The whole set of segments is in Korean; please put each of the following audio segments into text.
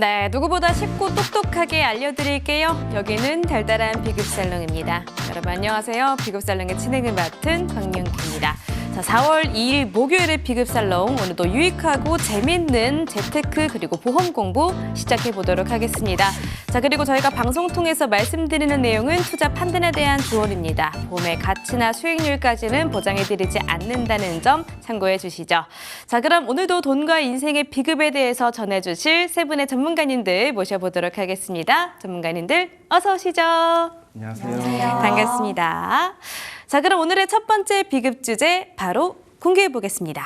네, 누구보다 쉽고 똑똑하게 알려드릴게요. 여기는 달달한 비급살롱입니다. 여러분 안녕하세요. 비급살롱의 진행을 맡은 박윤기입니다. 자, 4월 2일 목요일의 비급살롱, 오늘도 유익하고 재밌는 재테크 그리고 보험 공부 시작해 보도록 하겠습니다. 자, 그리고 저희가 방송 통해서 말씀드리는 내용은 투자 판단에 대한 조언입니다. 보험의 가치나 수익률까지는 보장해드리지 않는다는 점 참고해 주시죠. 자, 그럼 오늘도 돈과 인생의 비급에 대해서 전해주실 세 분의 전문가님들 모셔보도록 하겠습니다. 전문가님들 어서 오시죠. 안녕하세요. 반갑습니다. 자, 그럼 오늘의 첫 번째 비급 주제 바로 공개해 보겠습니다.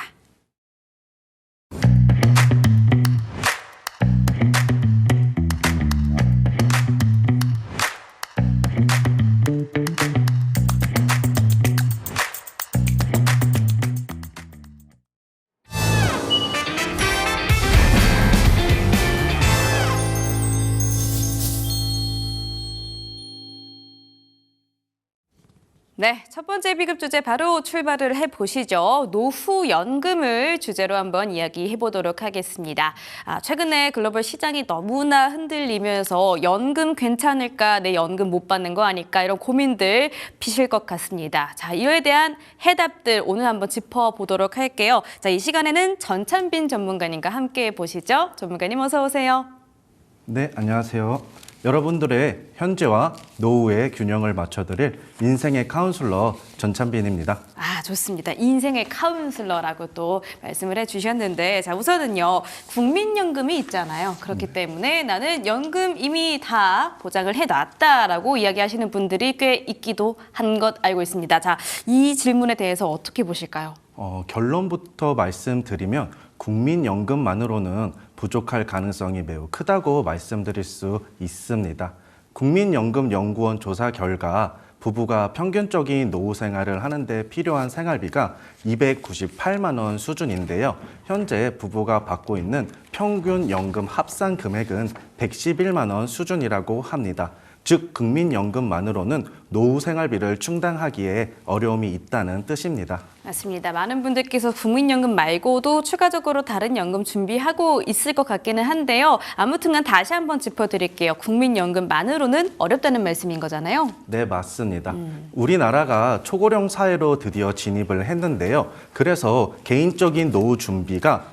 네, 첫 번째 비급 주제 바로 출발을 해보시죠. 노후연금을 주제로 한번 이야기해 보도록 하겠습니다. 최근에 글로벌 시장이 너무나 흔들리면서 연금 괜찮을까, 내 연금 못 받는 거 아닐까 이런 고민들 피실 것 같습니다. 자, 이에 대한 해답들 오늘 한번 짚어보도록 할게요. 자, 이 시간에는 전찬빈 전문가님과 함께 보시죠. 전문가님 어서 오세요. 네, 안녕하세요. 여러분들의 현재와 노후의 균형을 맞춰드릴 인생의 카운슬러 전찬빈입니다. 좋습니다. 인생의 카운슬러라고 또 말씀을 해주셨는데, 자, 우선은요, 국민연금이 있잖아요. 그렇기 때문에 나는 연금 이미 다 보장을 해놨다라고 이야기하시는 분들이 꽤 있기도 한 것 알고 있습니다. 자, 이 질문에 대해서 어떻게 보실까요? 결론부터 말씀드리면 국민연금만으로는 부족할 가능성이 매우 크다고 말씀드릴 수 있습니다. 국민연금연구원 조사 결과 부부가 평균적인 노후 생활을 하는데 필요한 생활비가 298만 원 수준인데요. 현재 부부가 받고 있는 평균 연금 합산 금액은 111만 원 수준이라고 합니다. 즉, 국민연금만으로는 노후 생활비를 충당하기에 어려움이 있다는 뜻입니다. 맞습니다. 많은 분들께서 국민연금 말고도 추가적으로 다른 연금 준비하고 있을 것 같기는 한데요. 아무튼간 다시 한번 짚어드릴게요. 국민연금만으로는 어렵다는 말씀인 거잖아요. 네, 맞습니다. 우리나라가 초고령 사회로 드디어 진입을 했는데요. 그래서 개인적인 노후 준비가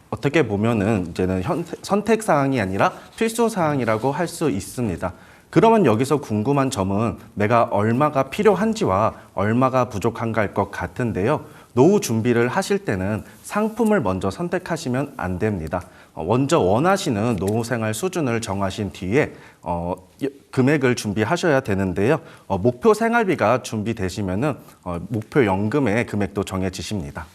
어떻게 보면은 이제는 선택 사항이 아니라 필수 사항이라고 할 수 있습니다. 그러면 여기서 궁금한 점은 내가 얼마가 필요한지와 얼마가 부족한가일 것 같은데요. 노후 준비를 하실 때는 상품을 먼저 선택하시면 안 됩니다. 먼저 원하시는 노후 생활 수준을 정하신 뒤에 금액을 준비하셔야 되는데요. 목표 생활비가 준비되시면은 목표 연금의 금액도 정해지십니다.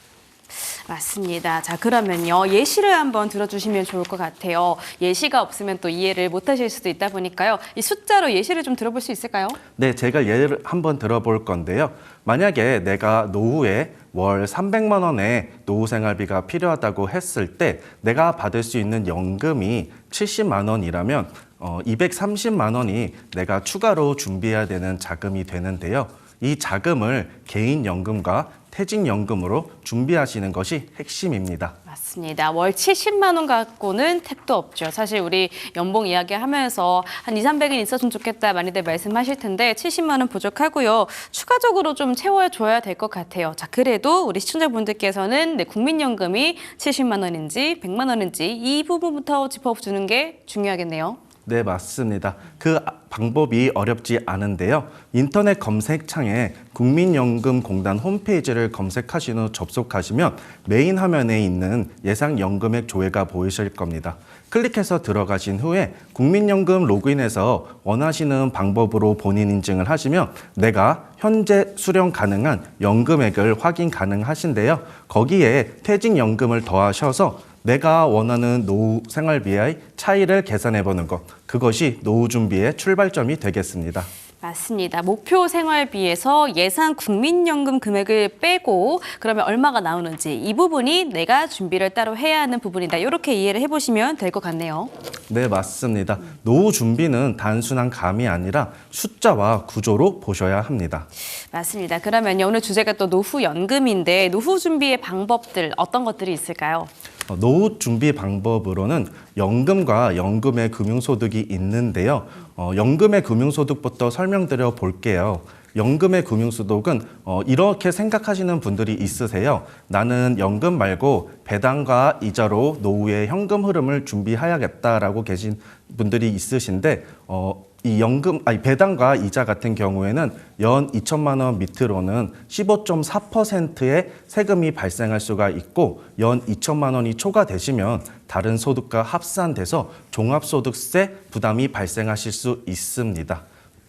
맞습니다. 자, 그러면요, 예시를 한번 들어주시면 좋을 것 같아요. 예시가 없으면 또 이해를 못하실 수도 있다 보니까요. 이 숫자로 예시를 좀 들어볼 수 있을까요? 네, 제가 예를 한번 들어볼 건데요. 만약에 내가 노후에 월 300만 원의 노후 생활비가 필요하다고 했을 때 내가 받을 수 있는 연금이 70만 원이라면 230만 원이 내가 추가로 준비해야 되는 자금이 되는데요. 이 자금을 개인연금과 퇴직연금으로 준비하시는 것이 핵심입니다. 맞습니다. 월 70만 원 갖고는 택도 없죠. 사실 우리 연봉 이야기하면서 한 200~300은 있었으면 좋겠다 많이들 말씀하실 텐데 70만 원 부족하고요. 추가적으로 좀 채워줘야 될 것 같아요. 자, 그래도 우리 시청자분들께서는 국민연금이 70만 원인지 100만 원인지 이 부분부터 짚어주는 게 중요하겠네요. 네, 맞습니다. 그 방법이 어렵지 않은데요. 인터넷 검색창에 국민연금공단 홈페이지를 검색하신 후 접속하시면 메인 화면에 있는 예상 연금액 조회가 보이실 겁니다. 클릭해서 들어가신 후에 국민연금 로그인해서 원하시는 방법으로 본인 인증을 하시면 내가 현재 수령 가능한 연금액을 확인 가능하신데요. 거기에 퇴직연금을 더하셔서 내가 원하는 노후 생활비의 차이를 계산해보는 것, 그것이 노후 준비의 출발점이 되겠습니다. 맞습니다. 목표 생활비에서 예상 국민연금 금액을 빼고 그러면 얼마가 나오는지 이 부분이 내가 준비를 따로 해야 하는 부분이다. 이렇게 이해를 해보시면 될 것 같네요. 네, 맞습니다. 노후 준비는 단순한 감이 아니라 숫자와 구조로 보셔야 합니다. 맞습니다. 그러면 오늘 주제가 또 노후연금인데 노후 준비의 방법들 어떤 것들이 있을까요? 노후 준비 방법으로는 연금과 연금의 금융소득이 있는데요. 연금의 금융소득부터 설명드려 볼게요. 연금의 금융소득은 이렇게 생각하시는 분들이 있으세요. 나는 연금 말고 배당과 이자로 노후의 현금 흐름을 준비해야겠다라고 계신 분들이 있으신데 이 배당과 이자 같은 경우에는 연 2천만 원 밑으로는 15.4%의 세금이 발생할 수가 있고 연 2천만 원이 초과되시면 다른 소득과 합산돼서 종합소득세 부담이 발생하실 수 있습니다.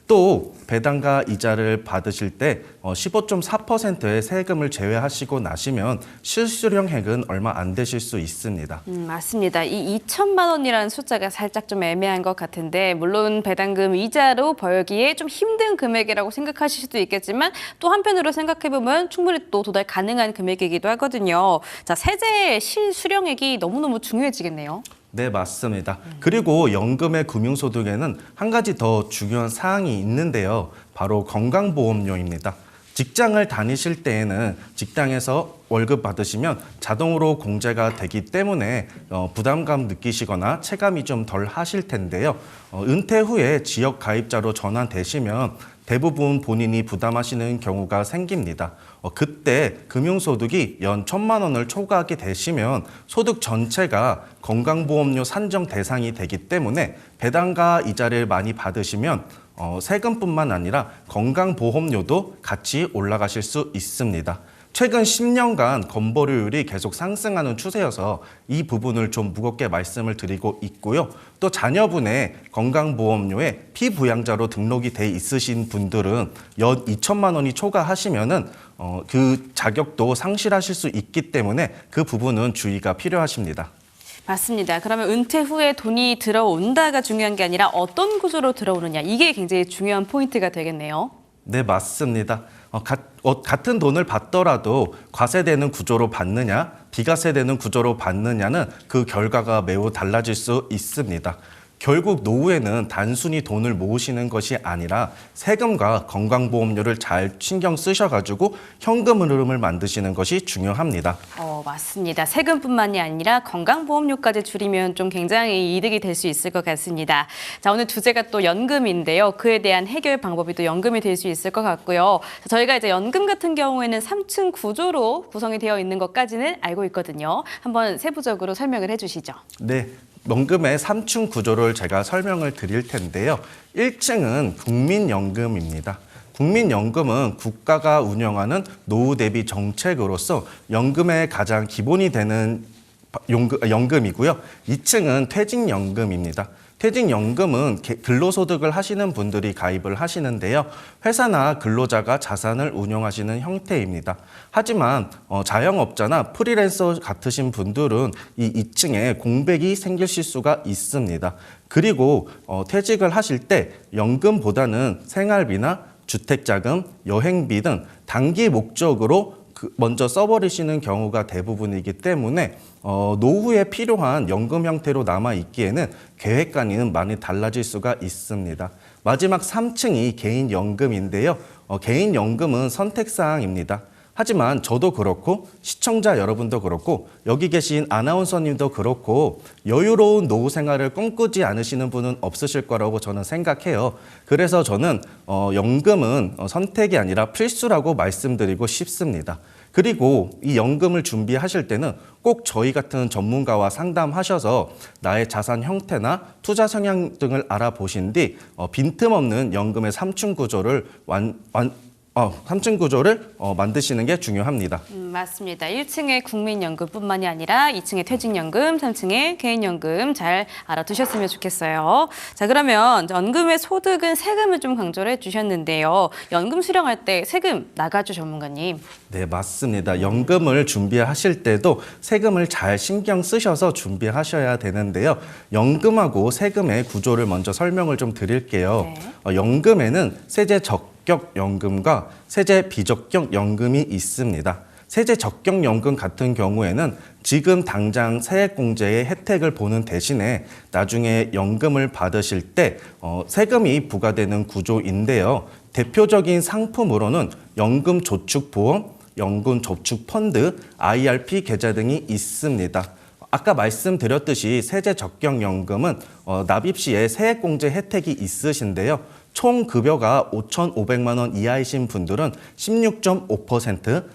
또 배당과 이자를 받으실 때 15.4%의 세금을 제외하시고 나시면 실수령액은 얼마 안 되실 수 있습니다. 맞습니다. 이 2천만 원이라는 숫자가 살짝 좀 애매한 것 같은데 물론 배당금 이자로 벌기에 좀 힘든 금액이라고 생각하실 수도 있겠지만 또 한편으로 생각해보면 충분히 또 도달 가능한 금액이기도 하거든요. 자, 세제 실수령액이 너무너무 중요해지겠네요. 네, 맞습니다. 그리고 연금의 금융소득에는 한 가지 더 중요한 사항이 있는데요. 바로 건강보험료입니다. 직장을 다니실 때에는 직장에서 월급 받으시면 자동으로 공제가 되기 때문에 부담감 느끼시거나 체감이 좀 덜 하실 텐데요. 은퇴 후에 지역 가입자로 전환되시면 대부분 본인이 부담하시는 경우가 생깁니다. 그때 금융소득이 연 1,000만 원을 초과하게 되시면 소득 전체가 건강보험료 산정 대상이 되기 때문에 배당과 이자를 많이 받으시면 세금뿐만 아니라 건강보험료도 같이 올라가실 수 있습니다. 최근 10년간 건보료율이 계속 상승하는 추세여서 이 부분을 좀 무겁게 말씀을 드리고 있고요. 또 자녀분의 건강보험료에 피부양자로 등록이 돼 있으신 분들은 연 2천만 원이 초과하시면은 그 자격도 상실하실 수 있기 때문에 그 부분은 주의가 필요하십니다. 맞습니다. 그러면 은퇴 후에 돈이 들어온다가 중요한 게 아니라 어떤 구조로 들어오느냐 이게 굉장히 중요한 포인트가 되겠네요. 네, 맞습니다. 같은 돈을 받더라도 과세되는 구조로 받느냐, 비과세되는 구조로 받느냐는 그 결과가 매우 달라질 수 있습니다. 결국 노후에는 단순히 돈을 모으시는 것이 아니라 세금과 건강보험료를 잘 신경 쓰셔가지고 현금 흐름을 만드시는 것이 중요합니다. 맞습니다. 세금뿐만이 아니라 건강보험료까지 줄이면 좀 굉장히 이득이 될 수 있을 것 같습니다. 자, 오늘 주제가 또 연금인데요. 그에 대한 해결 방법이 또 연금이 될 수 있을 것 같고요. 저희가 이제 연금 같은 경우에는 3층 구조로 구성이 되어 있는 것까지는 알고 있거든요. 한번 세부적으로 설명을 해주시죠. 네. 연금의 3층 구조를 제가 설명을 드릴 텐데요. 1층은 국민연금입니다. 국민연금은 국가가 운영하는 노후 대비 정책으로서 연금의 가장 기본이 되는 연금이고요. 2층은 퇴직연금입니다. 퇴직연금은 근로소득을 하시는 분들이 가입을 하시는데요. 회사나 근로자가 자산을 운용하시는 형태입니다. 하지만 자영업자나 프리랜서 같으신 분들은 이 2층에 공백이 생기실 수가 있습니다. 그리고 퇴직을 하실 때 연금보다는 생활비나 주택자금, 여행비 등 단기 목적으로 먼저 써버리시는 경우가 대부분이기 때문에 노후에 필요한 연금 형태로 남아있기에는 계획과는 많이 달라질 수가 있습니다. 마지막 3층이 개인연금인데요. 개인연금은 선택사항입니다. 하지만 저도 그렇고 시청자 여러분도 그렇고 여기 계신 아나운서님도 그렇고 여유로운 노후 생활을 꿈꾸지 않으시는 분은 없으실 거라고 저는 생각해요. 그래서 저는 연금은 선택이 아니라 필수라고 말씀드리고 싶습니다. 그리고 이 연금을 준비하실 때는 꼭 저희 같은 전문가와 상담하셔서 나의 자산 형태나 투자 성향 등을 알아보신 뒤 빈틈없는 연금의 3층 구조를 3층 구조를 만드시는 게 중요합니다. 맞습니다. 1층에 국민연금뿐만이 아니라 2층에 퇴직연금, 3층에 개인연금 잘 알아두셨으면 좋겠어요. 자, 그러면 연금의 소득은 세금을 좀 강조를 해주셨는데요. 연금 수령할 때 세금 나가죠, 전문가님. 네, 맞습니다. 연금을 준비하실 때도 세금을 잘 신경 쓰셔서 준비하셔야 되는데요. 연금하고 세금의 구조를 먼저 설명을 좀 드릴게요. 네. 연금에는 세제 적격연금과 세제 비적격연금이 있습니다. 세제 적격연금 같은 경우에는 지금 당장 세액공제의 혜택을 보는 대신에 나중에 연금을 받으실 때 세금이 부과되는 구조인데요. 대표적인 상품으로는 연금저축보험, 연금저축펀드, IRP 계좌 등이 있습니다. 아까 말씀드렸듯이 세제 적격연금은 납입 시에 세액공제 혜택이 있으신데요. 총 급여가 5,500만 원 이하이신 분들은 16.5%,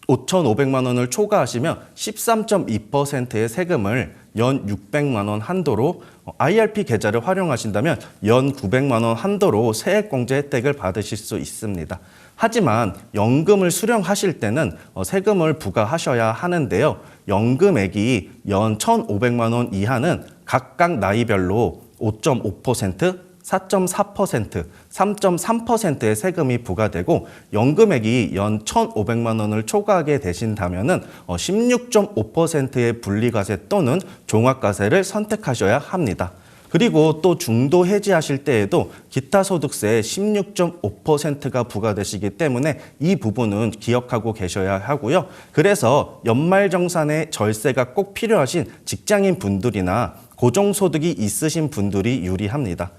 5,500만 원을 초과하시면 13.2%의 세금을 연 600만 원 한도로, IRP 계좌를 활용하신다면 연 900만 원 한도로 세액공제 혜택을 받으실 수 있습니다. 하지만 연금을 수령하실 때는 세금을 부과하셔야 하는데요. 연금액이 연 1,500만 원 이하는 각각 나이별로 5.5%, 4.4%, 3.3%의 세금이 부과되고 연금액이 연 1,500만 원을 초과하게 되신다면 16.5%의 분리과세 또는 종합과세를 선택하셔야 합니다. 그리고 또 중도 해지하실 때에도 기타 소득세 16.5%가 부과되시기 때문에 이 부분은 기억하고 계셔야 하고요. 그래서 연말정산에 절세가 꼭 필요하신 직장인 분들이나 고정소득이 있으신 분들이 유리합니다.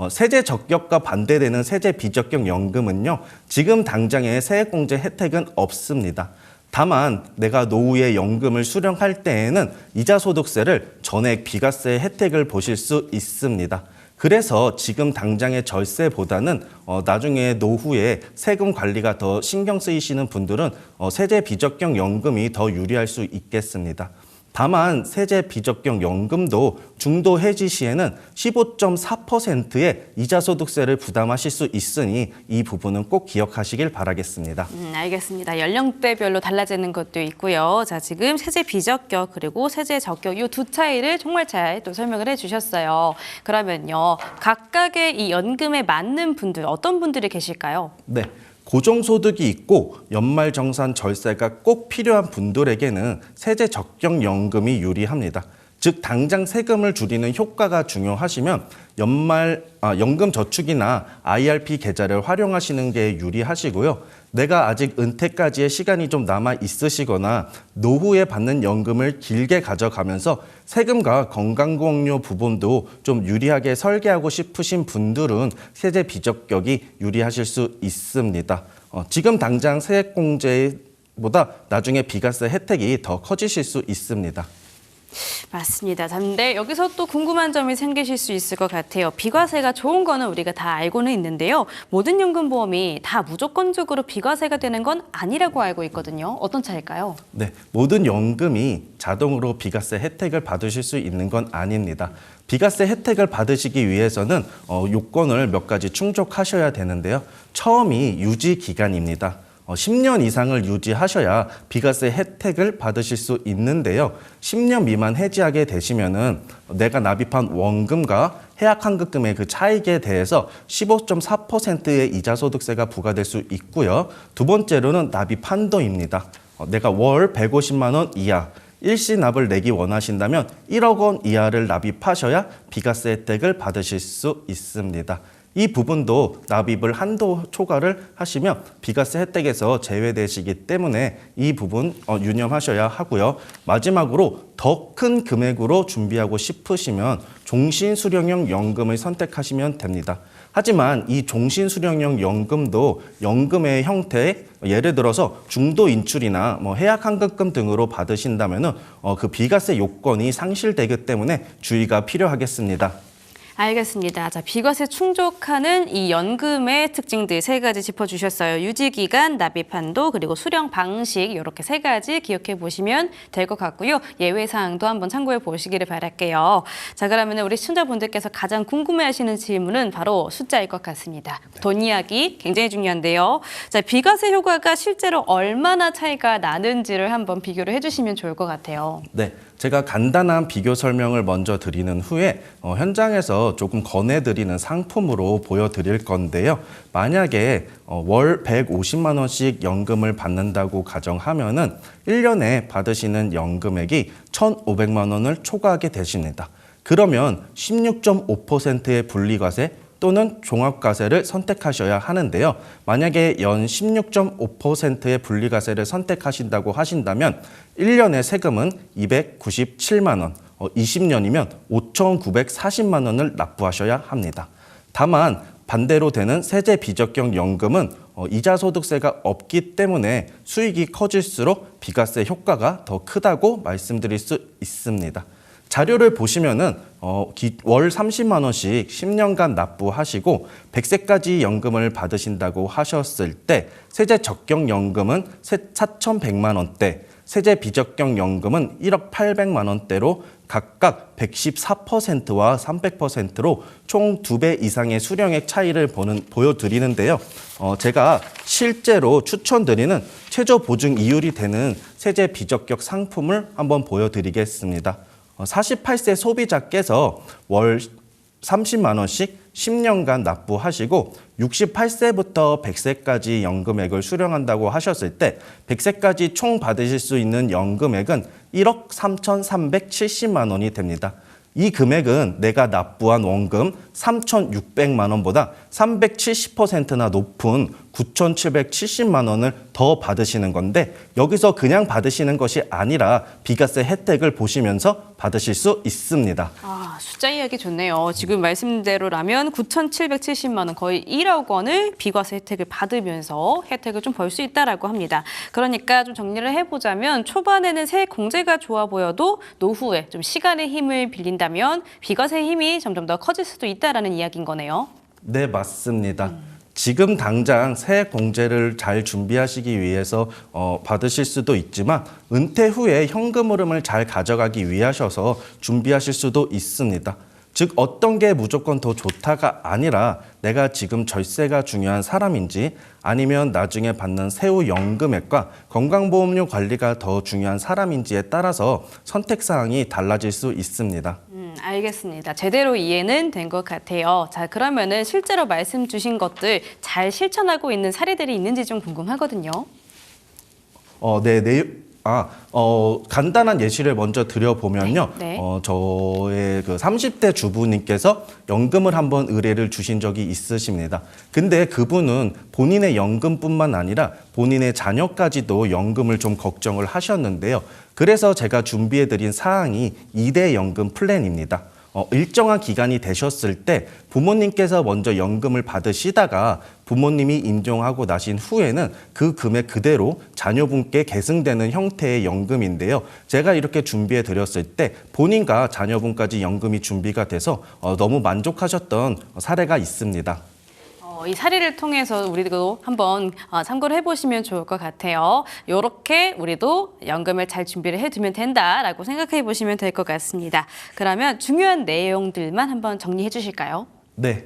세제 적격과 반대되는 세제 비적격 연금은요, 지금 당장의 세액공제 혜택은 없습니다. 다만 내가 노후에 연금을 수령할 때에는 이자소득세를 전액 비과세 혜택을 보실 수 있습니다. 그래서 지금 당장의 절세보다는 나중에 노후에 세금 관리가 더 신경 쓰이시는 분들은 세제 비적격 연금이 더 유리할 수 있겠습니다. 다만 세제 비적격 연금도 중도 해지 시에는 15.4%의 이자소득세를 부담하실 수 있으니 이 부분은 꼭 기억하시길 바라겠습니다. 알겠습니다. 연령대별로 달라지는 것도 있고요. 자, 지금 세제 비적격 그리고 세제 적격 이 두 차이를 정말 잘 또 설명을 해주셨어요. 그러면요, 각각의 이 연금에 맞는 분들 어떤 분들이 계실까요? 네. 고정소득이 있고 연말정산 절세가 꼭 필요한 분들에게는 세제 적격연금이 유리합니다. 즉 당장 세금을 줄이는 효과가 중요하시면 연금 저축이나 IRP 계좌를 활용하시는 게 유리하시고요. 내가 아직 은퇴까지의 시간이 좀 남아 있으시거나 노후에 받는 연금을 길게 가져가면서 세금과 건강보험료 부분도 좀 유리하게 설계하고 싶으신 분들은 세제 비적격이 유리하실 수 있습니다. 지금 당장 세액공제보다 나중에 비과세 혜택이 더 커지실 수 있습니다. 맞습니다. 근데 여기서 또 궁금한 점이 생기실 수 있을 것 같아요. 비과세가 좋은 거는 우리가 다 알고는 있는데요. 모든 연금보험이 다 무조건적으로 비과세가 되는 건 아니라고 알고 있거든요. 어떤 차일까요? 네, 모든 연금이 자동으로 비과세 혜택을 받으실 수 있는 건 아닙니다. 비과세 혜택을 받으시기 위해서는 요건을 몇 가지 충족하셔야 되는데요. 처음이 유지 기간입니다. 10년 이상을 유지하셔야 비과세 혜택을 받으실 수 있는데요. 10년 미만 해지하게 되시면은 내가 납입한 원금과 해약환급금의 그 차익에 대해서 15.4%의 이자소득세가 부과될 수 있고요. 두 번째로는 납입 한도입니다. 내가 월 150만 원 이하, 일시 납을 내기 원하신다면 1억 원 이하를 납입하셔야 비과세 혜택을 받으실 수 있습니다. 이 부분도 납입을 한도 초과를 하시면 비과세 혜택에서 제외되시기 때문에 이 부분 유념하셔야 하고요. 마지막으로 더 큰 금액으로 준비하고 싶으시면 종신수령형 연금을 선택하시면 됩니다. 하지만 이 종신수령형 연금도 연금의 형태, 예를 들어서 중도 인출이나 해약환급금 등으로 받으신다면 그 비과세 요건이 상실되기 때문에 주의가 필요하겠습니다. 알겠습니다. 자, 비과세 충족하는 이 연금의 특징들 세 가지 짚어주셨어요. 유지기간, 납입한도, 그리고 수령 방식 이렇게 세 가지 기억해 보시면 될 것 같고요. 예외사항도 한번 참고해 보시기를 바랄게요. 자, 그러면 우리 시청자분들께서 가장 궁금해하시는 질문은 바로 숫자일 것 같습니다. 돈 이야기 굉장히 중요한데요. 자, 비과세 효과가 실제로 얼마나 차이가 나는지를 한번 비교를 해주시면 좋을 것 같아요. 네. 제가 간단한 비교 설명을 먼저 드리는 후에 현장에서 조금 권해드리는 상품으로 보여드릴 건데요. 만약에 월 150만 원씩 연금을 받는다고 가정하면은 1년에 받으시는 연금액이 1,500만 원을 초과하게 되십니다. 그러면 16.5%의 분리과세 또는 종합과세를 선택하셔야 하는데요. 만약에 연 16.5%의 분리과세를 선택하신다고 하신다면 1년의 세금은 297만 원, 20년이면 5,940만 원을 납부하셔야 합니다. 다만 반대로 되는 세제 비적격 연금은 이자 소득세가 없기 때문에 수익이 커질수록 비과세 효과가 더 크다고 말씀드릴 수 있습니다. 자료를 보시면은 월 30만 원씩 10년간 납부하시고 100세까지 연금을 받으신다고 하셨을 때 세제 적격 연금은 4,100만 원대, 세제 비적격 연금은 1억 800만 원대로 각각 114%와 300%로 총 2배 이상의 수령액 차이를 보여드리는데요. 제가 실제로 추천드리는 최저 보증 이율이 되는 세제 비적격 상품을 한번 보여드리겠습니다. 48세 소비자께서 월 30만 원씩 10년간 납부하시고 68세부터 100세까지 연금액을 수령한다고 하셨을 때 100세까지 총 받으실 수 있는 연금액은 1억 3,370만 원이 됩니다. 이 금액은 내가 납부한 원금 3,600만 원보다 370%나 높은 9,770만 원을 더 받으시는 건데 여기서 그냥 받으시는 것이 아니라 비과세 혜택을 보시면서 받으실 수 있습니다. 숫자 이야기 좋네요. 지금 말씀대로라면 9,770만 원, 거의 1억 원을 비과세 혜택을 받으면서 혜택을 좀 벌 수 있다라고 합니다. 그러니까 좀 정리를 해보자면 초반에는 세액 공제가 좋아 보여도 노후에 좀 시간의 힘을 빌린다면 비과세 힘이 점점 더 커질 수도 있다라는 이야기인 거네요. 네, 맞습니다. 지금 당장 세액 공제를 잘 준비하시기 위해서 받으실 수도 있지만 은퇴 후에 현금 흐름을 잘 가져가기 위하셔서 준비하실 수도 있습니다. 즉 어떤 게 무조건 더 좋다가 아니라 내가 지금 절세가 중요한 사람인지 아니면 나중에 받는 세후 연금액과 건강보험료 관리가 더 중요한 사람인지에 따라서 선택사항이 달라질 수 있습니다. 알겠습니다. 제대로 이해는 된 것 같아요. 자, 그러면은 실제로 말씀 주신 것들 잘 실천하고 있는 사례들이 있는지 좀 궁금하거든요. 간단한 예시를 먼저 드려보면요. 네. 저의 그 30대 주부님께서 연금을 한번 의뢰를 주신 적이 있으십니다. 근데 그분은 본인의 연금뿐만 아니라 본인의 자녀까지도 연금을 좀 걱정을 하셨는데요. 그래서 제가 준비해드린 사항이 2대 연금 플랜입니다. 일정한 기간이 되셨을 때 부모님께서 먼저 연금을 받으시다가 부모님이 임종하고 나신 후에는 그 금액 그대로 자녀분께 계승되는 형태의 연금인데요. 제가 이렇게 준비해 드렸을 때 본인과 자녀분까지 연금이 준비가 돼서 너무 만족하셨던 사례가 있습니다. 이 사례를 통해서 우리도 한번 참고를 해보시면 좋을 것 같아요. 이렇게 우리도 연금을 잘 준비를 해두면 된다라고 생각해 보시면 될 것 같습니다. 그러면 중요한 내용들만 한번 정리해 주실까요? 네.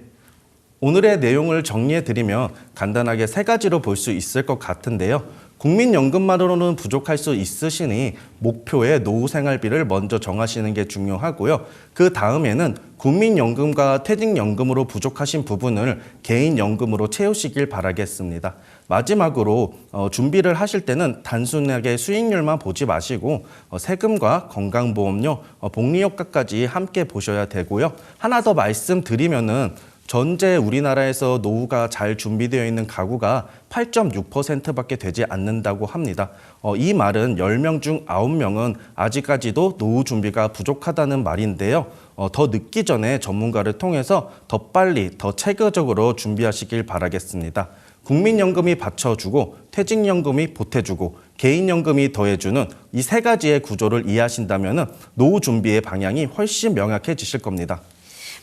오늘의 내용을 정리해 드리면 간단하게 3가지로 볼 수 있을 것 같은데요. 국민연금만으로는 부족할 수 있으시니 목표의 노후 생활비를 먼저 정하시는 게 중요하고요. 그 다음에는 국민연금과 퇴직연금으로 부족하신 부분을 개인연금으로 채우시길 바라겠습니다. 마지막으로 준비를 하실 때는 단순하게 수익률만 보지 마시고 세금과 건강보험료, 복리효과까지 함께 보셔야 되고요. 하나 더 말씀드리면은 전체 우리나라에서 노후가 잘 준비되어 있는 가구가 8.6%밖에 되지 않는다고 합니다. 이 말은 10명 중 9명은 아직까지도 노후 준비가 부족하다는 말인데요. 더 늦기 전에 전문가를 통해서 더 빨리, 더 체계적으로 준비하시길 바라겠습니다. 국민연금이 받쳐주고 퇴직연금이 보태주고 개인연금이 더해주는 이 3가지의 구조를 이해하신다면 노후 준비의 방향이 훨씬 명확해지실 겁니다.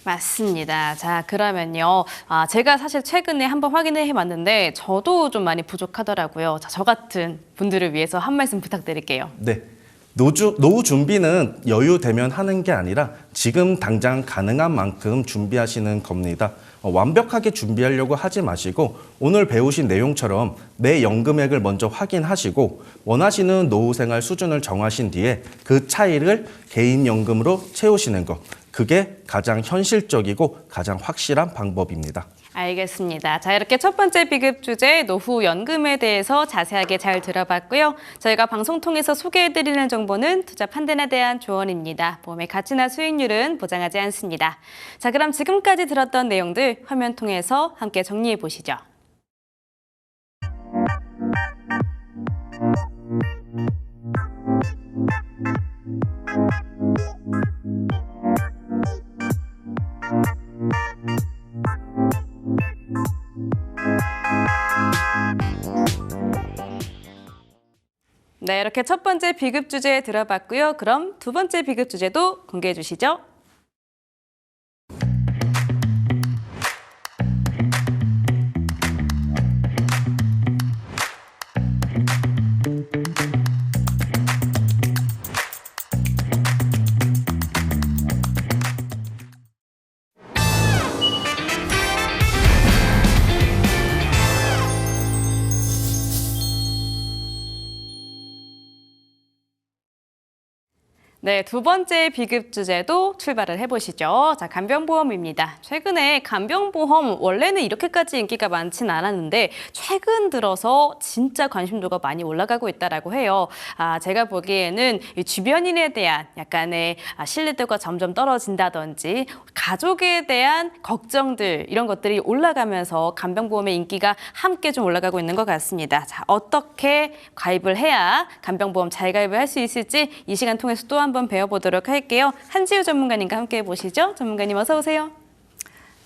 맞습니다. 자, 그러면요. 제가 사실 최근에 한번 확인을 해봤는데 저도 좀 많이 부족하더라고요. 자, 저 같은 분들을 위해서 한 말씀 부탁드릴게요. 네. 노후 준비는 여유되면 하는 게 아니라 지금 당장 가능한 만큼 준비하시는 겁니다. 완벽하게 준비하려고 하지 마시고 오늘 배우신 내용처럼 내 연금액을 먼저 확인하시고 원하시는 노후 생활 수준을 정하신 뒤에 그 차이를 개인연금으로 채우시는 것. 그게 가장 현실적이고 가장 확실한 방법입니다. 알겠습니다. 자, 이렇게 첫 번째 비급 주제 노후 연금에 대해서 자세하게 잘 들어봤고요. 저희가 방송 통해서 소개해드리는 정보는 투자 판단에 대한 조언입니다. 보험의 가치나 수익률은 보장하지 않습니다. 자, 그럼 지금까지 들었던 내용들 화면 통해서 함께 정리해 보시죠. 네, 이렇게 첫 번째 비급 주제 들어봤고요. 그럼 두 번째 비급 주제도 공개해 주시죠. 네, 두 번째 비급 주제도 출발을 해보시죠. 자, 간병보험입니다. 최근에 간병보험 원래는 이렇게까지 인기가 많진 않았는데 최근 들어서 진짜 관심도가 많이 올라가고 있다라고 해요. 제가 보기에는 이 주변인에 대한 약간의 신뢰도가 점점 떨어진다든지 가족에 대한 걱정들 이런 것들이 올라가면서 간병보험의 인기가 함께 좀 올라가고 있는 것 같습니다. 자, 어떻게 가입을 해야 간병보험 잘 가입을 할 수 있을지 이 시간 통해서 또 한번 배워보도록 할게요. 한지우 전문가님과 함께 해보시죠. 전문가님 어서 오세요.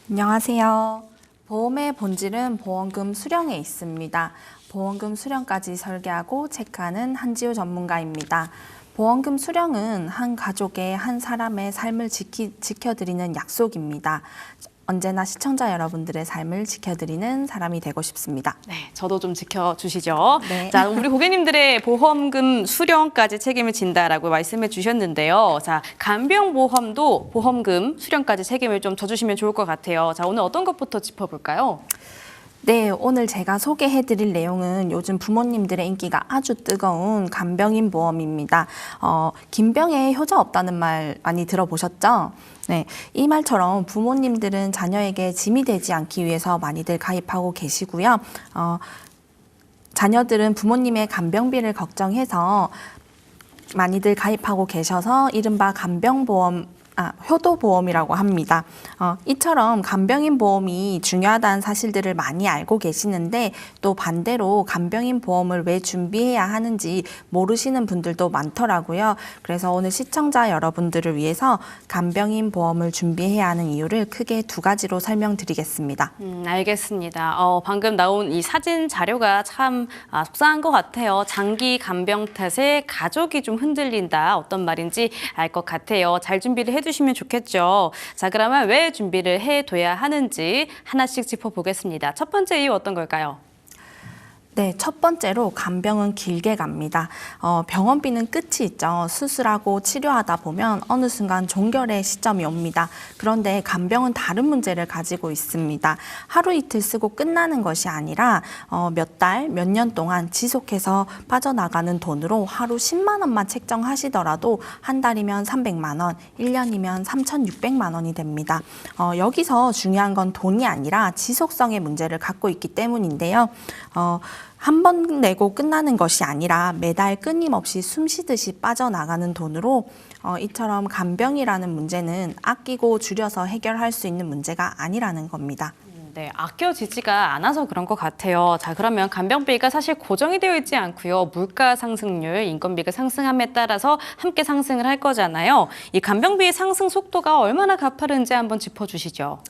안녕하세요. 보험의 본질은 보험금 수령에 있습니다. 보험금 수령까지 설계하고 체크하는 한지우 전문가입니다. 보험금 수령은 한 가족의 한 사람의 삶을 지켜드리는 약속입니다. 언제나 시청자 여러분들의 삶을 지켜드리는 사람이 되고 싶습니다. 네, 저도 좀 지켜주시죠. 네. 자, 우리 고객님들의 보험금 수령까지 책임을 진다라고 말씀해 주셨는데요. 자, 간병보험도 보험금 수령까지 책임을 좀 져주시면 좋을 것 같아요. 자, 오늘 어떤 것부터 짚어볼까요? 네, 오늘 제가 소개해드릴 내용은 요즘 부모님들의 인기가 아주 뜨거운 간병인 보험입니다. 긴병에 효자 없다는 말 많이 들어보셨죠? 네, 이 말처럼 부모님들은 자녀에게 짐이 되지 않기 위해서 많이들 가입하고 계시고요. 자녀들은 부모님의 간병비를 걱정해서 많이들 가입하고 계셔서 이른바 효도보험이라고 합니다. 이처럼 간병인 보험이 중요하다는 사실들을 많이 알고 계시는데 또 반대로 간병인 보험을 왜 준비해야 하는지 모르시는 분들도 많더라고요. 그래서 오늘 시청자 여러분들을 위해서 간병인 보험을 준비해야 하는 이유를 크게 두 가지로 설명드리겠습니다. 알겠습니다. 방금 나온 이 사진 자료가 참 속상한 것 같아요. 장기 간병 탓에 가족이 좀 흔들린다. 어떤 말인지 알 것 같아요. 잘 준비를 해두시면 좋겠죠. 자, 그러면 왜 준비를 해둬야 하는지 하나씩 짚어보겠습니다. 첫 번째 이유 어떤 걸까요? 네, 첫 번째로 간병은 길게 갑니다. 병원비는 끝이 있죠. 수술하고 치료하다 보면 어느 순간 종결의 시점이 옵니다. 그런데 간병은 다른 문제를 가지고 있습니다. 하루 이틀 쓰고 끝나는 것이 아니라 몇 달, 몇 년 동안 지속해서 빠져나가는 돈으로 하루 10만 원만 책정하시더라도 한 달이면 300만 원, 1년이면 3,600만 원이 됩니다. 여기서 중요한 건 돈이 아니라 지속성의 문제를 갖고 있기 때문인데요. 한 번 내고 끝나는 것이 아니라 매달 끊임없이 숨쉬듯이 빠져나가는 돈으로 이처럼 간병이라는 문제는 아끼고 줄여서 해결할 수 있는 문제가 아니라는 겁니다. 네, 아껴지지가 않아서 그런 것 같아요. 자, 그러면 간병비가 사실 고정이 되어 있지 않고요. 물가 상승률, 인건비가 상승함에 따라서 함께 상승을 할 거잖아요. 이 간병비의 상승 속도가 얼마나 가파른지 한번 짚어주시죠.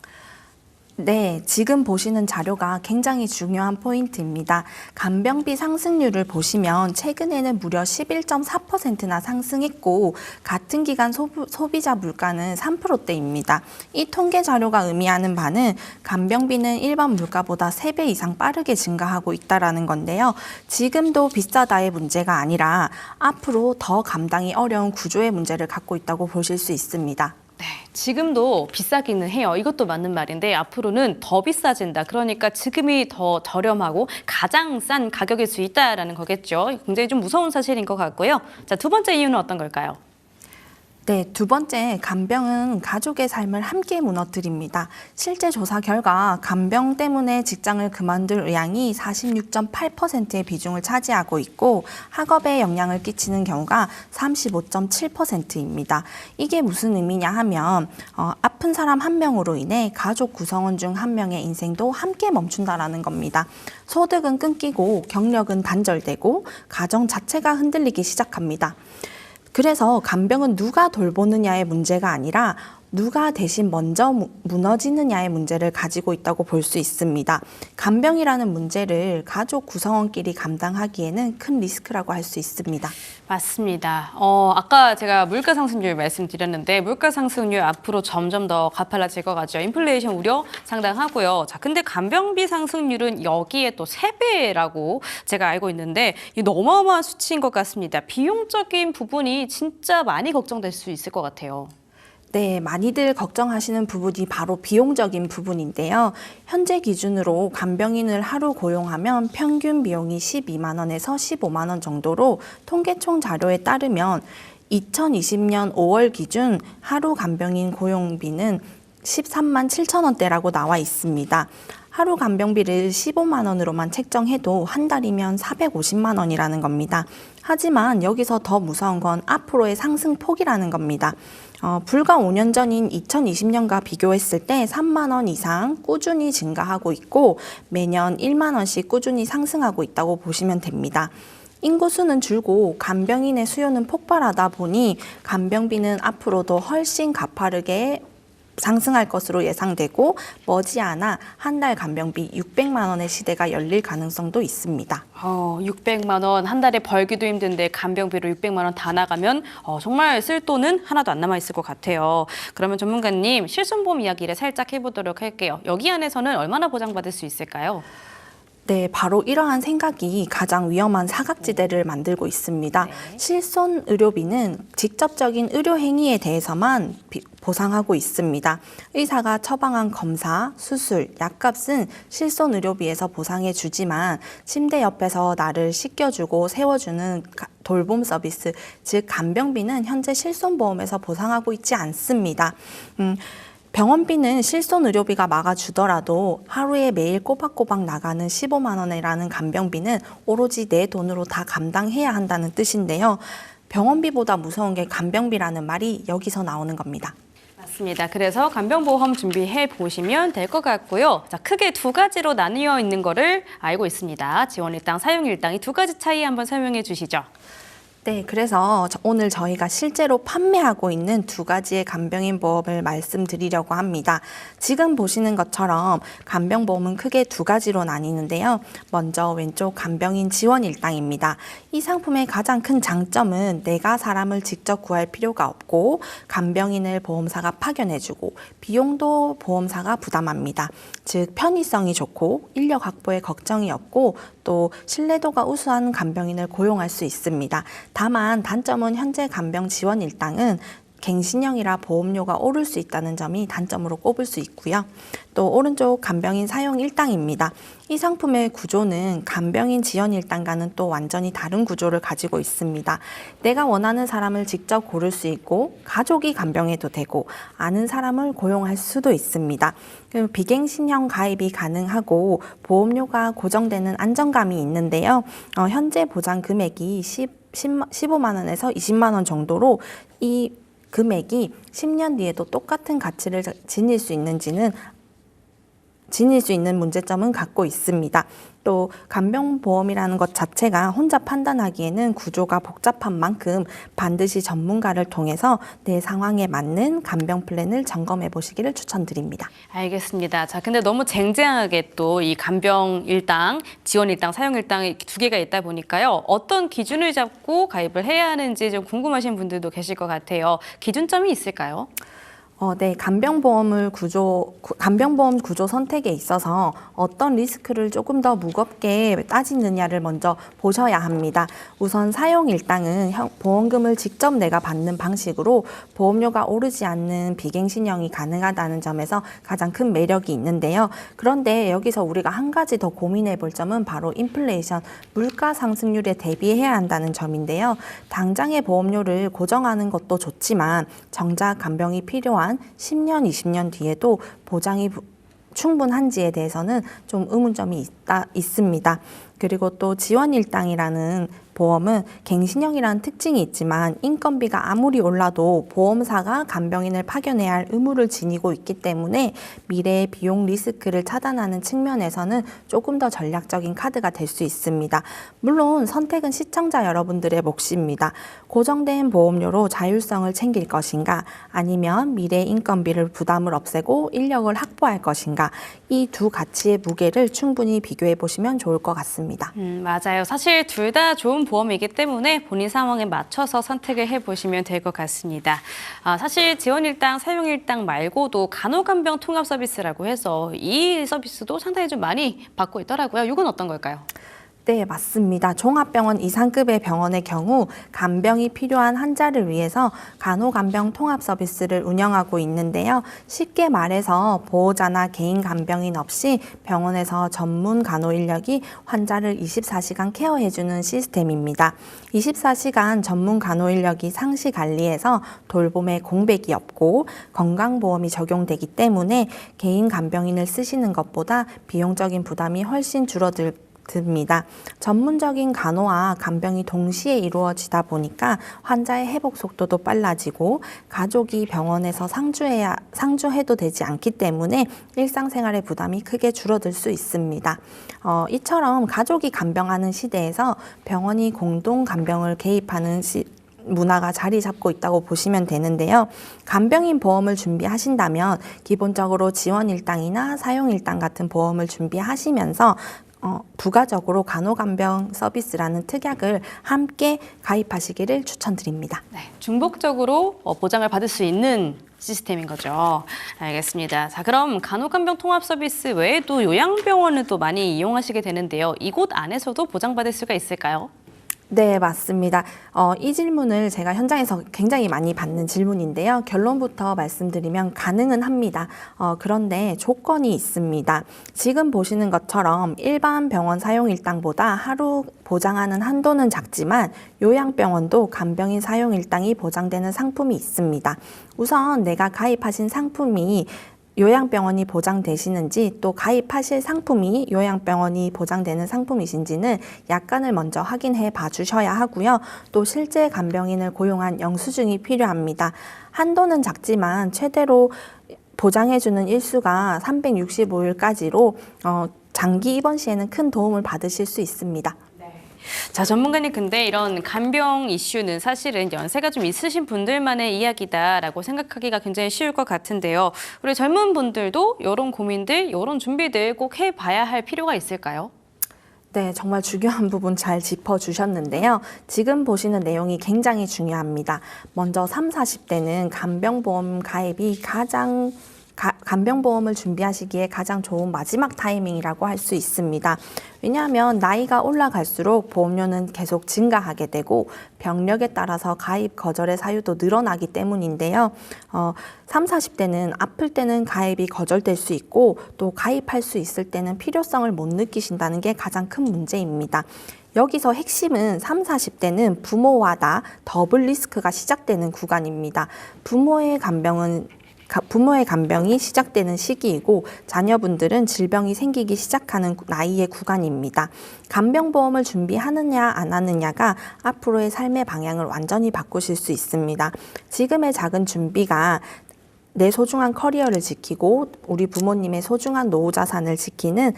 네, 지금 보시는 자료가 굉장히 중요한 포인트입니다. 간병비 상승률을 보시면 최근에는 무려 11.4%나 상승했고 같은 기간 소비자 물가는 3%대입니다. 이 통계 자료가 의미하는 바는 간병비는 일반 물가보다 3배 이상 빠르게 증가하고 있다는 건데요. 지금도 비싸다의 문제가 아니라 앞으로 더 감당이 어려운 구조의 문제를 갖고 있다고 보실 수 있습니다. 네, 지금도 비싸기는 해요. 이것도 맞는 말인데 앞으로는 더 비싸진다. 그러니까 지금이 더 저렴하고 가장 싼 가격일 수 있다라는 거겠죠. 굉장히 좀 무서운 사실인 것 같고요. 자, 두 번째 이유는 어떤 걸까요? 네, 두 번째, 간병은 가족의 삶을 함께 무너뜨립니다. 실제 조사 결과 간병 때문에 직장을 그만둘 의향이 46.8%의 비중을 차지하고 있고 학업에 영향을 끼치는 경우가 35.7%입니다. 이게 무슨 의미냐 하면 아픈 사람 한 명으로 인해 가족 구성원 중 한 명의 인생도 함께 멈춘다라는 겁니다. 소득은 끊기고 경력은 단절되고 가정 자체가 흔들리기 시작합니다. 그래서 간병은 누가 돌보느냐의 문제가 아니라 누가 대신 먼저 무너지느냐의 문제를 가지고 있다고 볼 수 있습니다. 간병이라는 문제를 가족 구성원끼리 감당하기에는 큰 리스크라고 할 수 있습니다. 맞습니다. 아까 제가 물가 상승률 말씀드렸는데 물가 상승률 앞으로 점점 더 가팔라질 것 같죠. 인플레이션 우려 상당하고요. 자, 근데 간병비 상승률은 여기에 또 3배라고 제가 알고 있는데 이 어마어마한 수치인 것 같습니다. 비용적인 부분이 진짜 많이 걱정될 수 있을 것 같아요. 네, 많이들 걱정하시는 부분이 바로 비용적인 부분인데요. 현재 기준으로 간병인을 하루 고용하면 평균 비용이 12만 원에서 15만 원 정도로 통계청 자료에 따르면 2020년 5월 기준 하루 간병인 고용비는 13만 7천 원대라고 나와 있습니다. 하루 간병비를 15만 원으로만 책정해도 한 달이면 450만 원이라는 겁니다. 하지만 여기서 더 무서운 건 앞으로의 상승폭이라는 겁니다. 불과 5년 전인 2020년과 비교했을 때 3만 원 이상 꾸준히 증가하고 있고 매년 1만 원씩 꾸준히 상승하고 있다고 보시면 됩니다. 인구수는 줄고 간병인의 수요는 폭발하다 보니 간병비는 앞으로도 훨씬 가파르게 상승할 것으로 예상되고 머지않아 한 달 간병비 600만 원의 시대가 열릴 가능성도 있습니다. 600만 원 한 달에 벌기도 힘든데 간병비로 600만 원 다 나가면 정말 쓸 돈은 하나도 안 남아 있을 것 같아요. 그러면 전문가님 실손보험 이야기를 살짝 해보도록 할게요. 여기 안에서는 얼마나 보장받을 수 있을까요? 네, 바로 이러한 생각이 가장 위험한 사각지대를 만들고 있습니다. 실손 의료비는 직접적인 의료 행위에 대해서만 보상하고 있습니다. 의사가 처방한 검사, 수술, 약값은 실손 의료비에서 보상해 주지만 침대 옆에서 나를 씻겨주고 세워주는 돌봄 서비스, 즉 간병비는 현재 실손보험에서 보상하고 있지 않습니다. 병원비는 실손 의료비가 막아주더라도 하루에 매일 꼬박꼬박 나가는 15만 원이라는 간병비는 오로지 내 돈으로 다 감당해야 한다는 뜻인데요. 병원비보다 무서운 게 간병비라는 말이 여기서 나오는 겁니다. 맞습니다. 그래서 간병보험 준비해 보시면 될 것 같고요. 자, 크게 두 가지로 나뉘어 있는 거를 알고 있습니다. 지원일당, 사용일당 이 두 가지 차이 한번 설명해 주시죠. 네, 그래서 오늘 저희가 실제로 판매하고 있는 두 가지의 간병인 보험을 말씀드리려고 합니다. 지금 보시는 것처럼 간병보험은 크게 두 가지로 나뉘는데요. 먼저 왼쪽 간병인 지원 일당입니다. 이 상품의 가장 큰 장점은 내가 사람을 직접 구할 필요가 없고 간병인을 보험사가 파견해주고 비용도 보험사가 부담합니다. 즉 편의성이 좋고 인력 확보에 걱정이 없고 또 신뢰도가 우수한 간병인을 고용할 수 있습니다. 다만 단점은 현재 간병 지원 일당은 갱신형이라 보험료가 오를 수 있다는 점이 단점으로 꼽을 수 있고요. 또 오른쪽 간병인 사용 일당입니다. 이 상품의 구조는 간병인 지원 일당과는 또 완전히 다른 구조를 가지고 있습니다. 내가 원하는 사람을 직접 고를 수 있고 가족이 간병해도 되고 아는 사람을 고용할 수도 있습니다. 비갱신형 가입이 가능하고 보험료가 고정되는 안정감이 있는데요. 현재 보장 금액이 15만 원에서 20만 원 정도로 이 금액이 10년 뒤에도 똑같은 가치를 지닐 수 있는 문제점은 갖고 있습니다. 또 간병보험이라는 것 자체가 혼자 판단하기에는 구조가 복잡한 만큼 반드시 전문가를 통해서 내 상황에 맞는 간병 플랜을 점검해 보시기를 추천드립니다. 알겠습니다. 자, 근데 너무 쟁쟁하게 또 이 간병 일당, 지원 일당, 사용 일당 두 개가 있다 보니까요. 어떤 기준을 잡고 가입을 해야 하는지 좀 궁금하신 분들도 계실 것 같아요. 기준점이 있을까요? 네, 간병보험 구조 선택에 있어서 어떤 리스크를 조금 더 무겁게 따지느냐를 먼저 보셔야 합니다. 우선 사용 일당은 보험금을 직접 내가 받는 방식으로 보험료가 오르지 않는 비갱신형이 가능하다는 점에서 가장 큰 매력이 있는데요. 그런데 여기서 우리가 한 가지 더 고민해 볼 점은 바로 인플레이션, 물가 상승률에 대비해야 한다는 점인데요. 당장의 보험료를 고정하는 것도 좋지만 정작 간병이 필요한 10년, 20년 뒤에도 보장이 충분한지에 대해서는 좀 의문점이 있습니다. 그리고 또 지원일당이라는 보험은 갱신형이라는 특징이 있지만 인건비가 아무리 올라도 보험사가 간병인을 파견해야 할 의무를 지니고 있기 때문에 미래의 비용 리스크를 차단하는 측면에서는 조금 더 전략적인 카드가 될 수 있습니다. 물론 선택은 시청자 여러분들의 몫입니다. 고정된 보험료로 자율성을 챙길 것인가 아니면 미래 인건비를 부담을 없애고 인력을 확보할 것인가 이 두 가치의 무게를 충분히 비교해 보시면 좋을 것 같습니다. 맞아요. 사실 둘 다 좋은 보험이기 때문에 본인 상황에 맞춰서 선택을 해보시면 될 것 같습니다. 사실 지원일당, 사용일당 말고도 간호간병 통합 서비스라고 해서 이 서비스도 상당히 좀 많이 받고 있더라고요. 이건 어떤 걸까요? 네, 맞습니다. 종합병원 이상급의 병원의 경우 간병이 필요한 환자를 위해서 간호간병 통합 서비스를 운영하고 있는데요. 쉽게 말해서 보호자나 개인 간병인 없이 병원에서 전문 간호 인력이 환자를 24시간 케어해주는 시스템입니다. 24시간 전문 간호 인력이 상시 관리해서 돌봄에 공백이 없고 건강보험이 적용되기 때문에 개인 간병인을 쓰시는 것보다 비용적인 부담이 훨씬 줄어듭니다. 전문적인 간호와 간병이 동시에 이루어지다 보니까 환자의 회복 속도도 빨라지고 가족이 병원에서 상주해도 되지 않기 때문에 일상생활의 부담이 크게 줄어들 수 있습니다. 이처럼 가족이 간병하는 시대에서 병원이 공동 간병을 개입하는 문화가 자리 잡고 있다고 보시면 되는데요. 간병인 보험을 준비하신다면 기본적으로 지원일당이나 사용일당 같은 보험을 준비하시면서 부가적으로 간호간병 서비스라는 특약을 함께 가입하시기를 추천드립니다. 네, 중복적으로 보장을 받을 수 있는 시스템인 거죠. 알겠습니다. 자, 그럼 간호간병 통합 서비스 외에도 요양병원을 또 많이 이용하시게 되는데요. 이곳 안에서도 보장받을 수가 있을까요? 네, 맞습니다. 이 질문을 제가 현장에서 굉장히 많이 받는 질문인데요. 결론부터 말씀드리면 가능은 합니다. 그런데 조건이 있습니다. 지금 보시는 것처럼 일반 병원 사용일당보다 하루 보장하는 한도는 작지만 요양병원도 간병인 사용일당이 보장되는 상품이 있습니다. 우선 내가 가입하신 상품이 요양병원이 보장되시는지 또 가입하실 상품이 요양병원이 보장되는 상품이신지는 약관을 먼저 확인해 봐 주셔야 하고요. 또 실제 간병인을 고용한 영수증이 필요합니다. 한도는 작지만 최대로 보장해주는 일수가 365일까지로 장기 입원 시에는 큰 도움을 받으실 수 있습니다. 자, 전문가님 근데 이런 간병 이슈는 사실은 연세가 좀 있으신 분들만의 이야기다라고 생각하기가 굉장히 쉬울 것 같은데요. 우리 젊은 분들도 이런 고민들, 이런 준비들 꼭 해봐야 할 필요가 있을까요? 네, 정말 중요한 부분 잘 짚어주셨는데요. 지금 보시는 내용이 굉장히 중요합니다. 먼저 30, 40대는 간병보험 가입이 간병보험을 준비하시기에 가장 좋은 마지막 타이밍이라고 할 수 있습니다. 왜냐하면 나이가 올라갈수록 보험료는 계속 증가하게 되고 병력에 따라서 가입 거절의 사유도 늘어나기 때문인데요. 30, 40대는 아플 때는 가입이 거절될 수 있고 또 가입할 수 있을 때는 필요성을 못 느끼신다는 게 가장 큰 문제입니다. 여기서 핵심은 30, 40대는 부모와 나 더블 리스크가 시작되는 구간입니다. 부모의 간병이 시작되는 시기이고 자녀분들은 질병이 생기기 시작하는 나이의 구간입니다. 간병보험을 준비하느냐 안 하느냐가 앞으로의 삶의 방향을 완전히 바꾸실 수 있습니다. 지금의 작은 준비가 내 소중한 커리어를 지키고 우리 부모님의 소중한 노후 자산을 지키는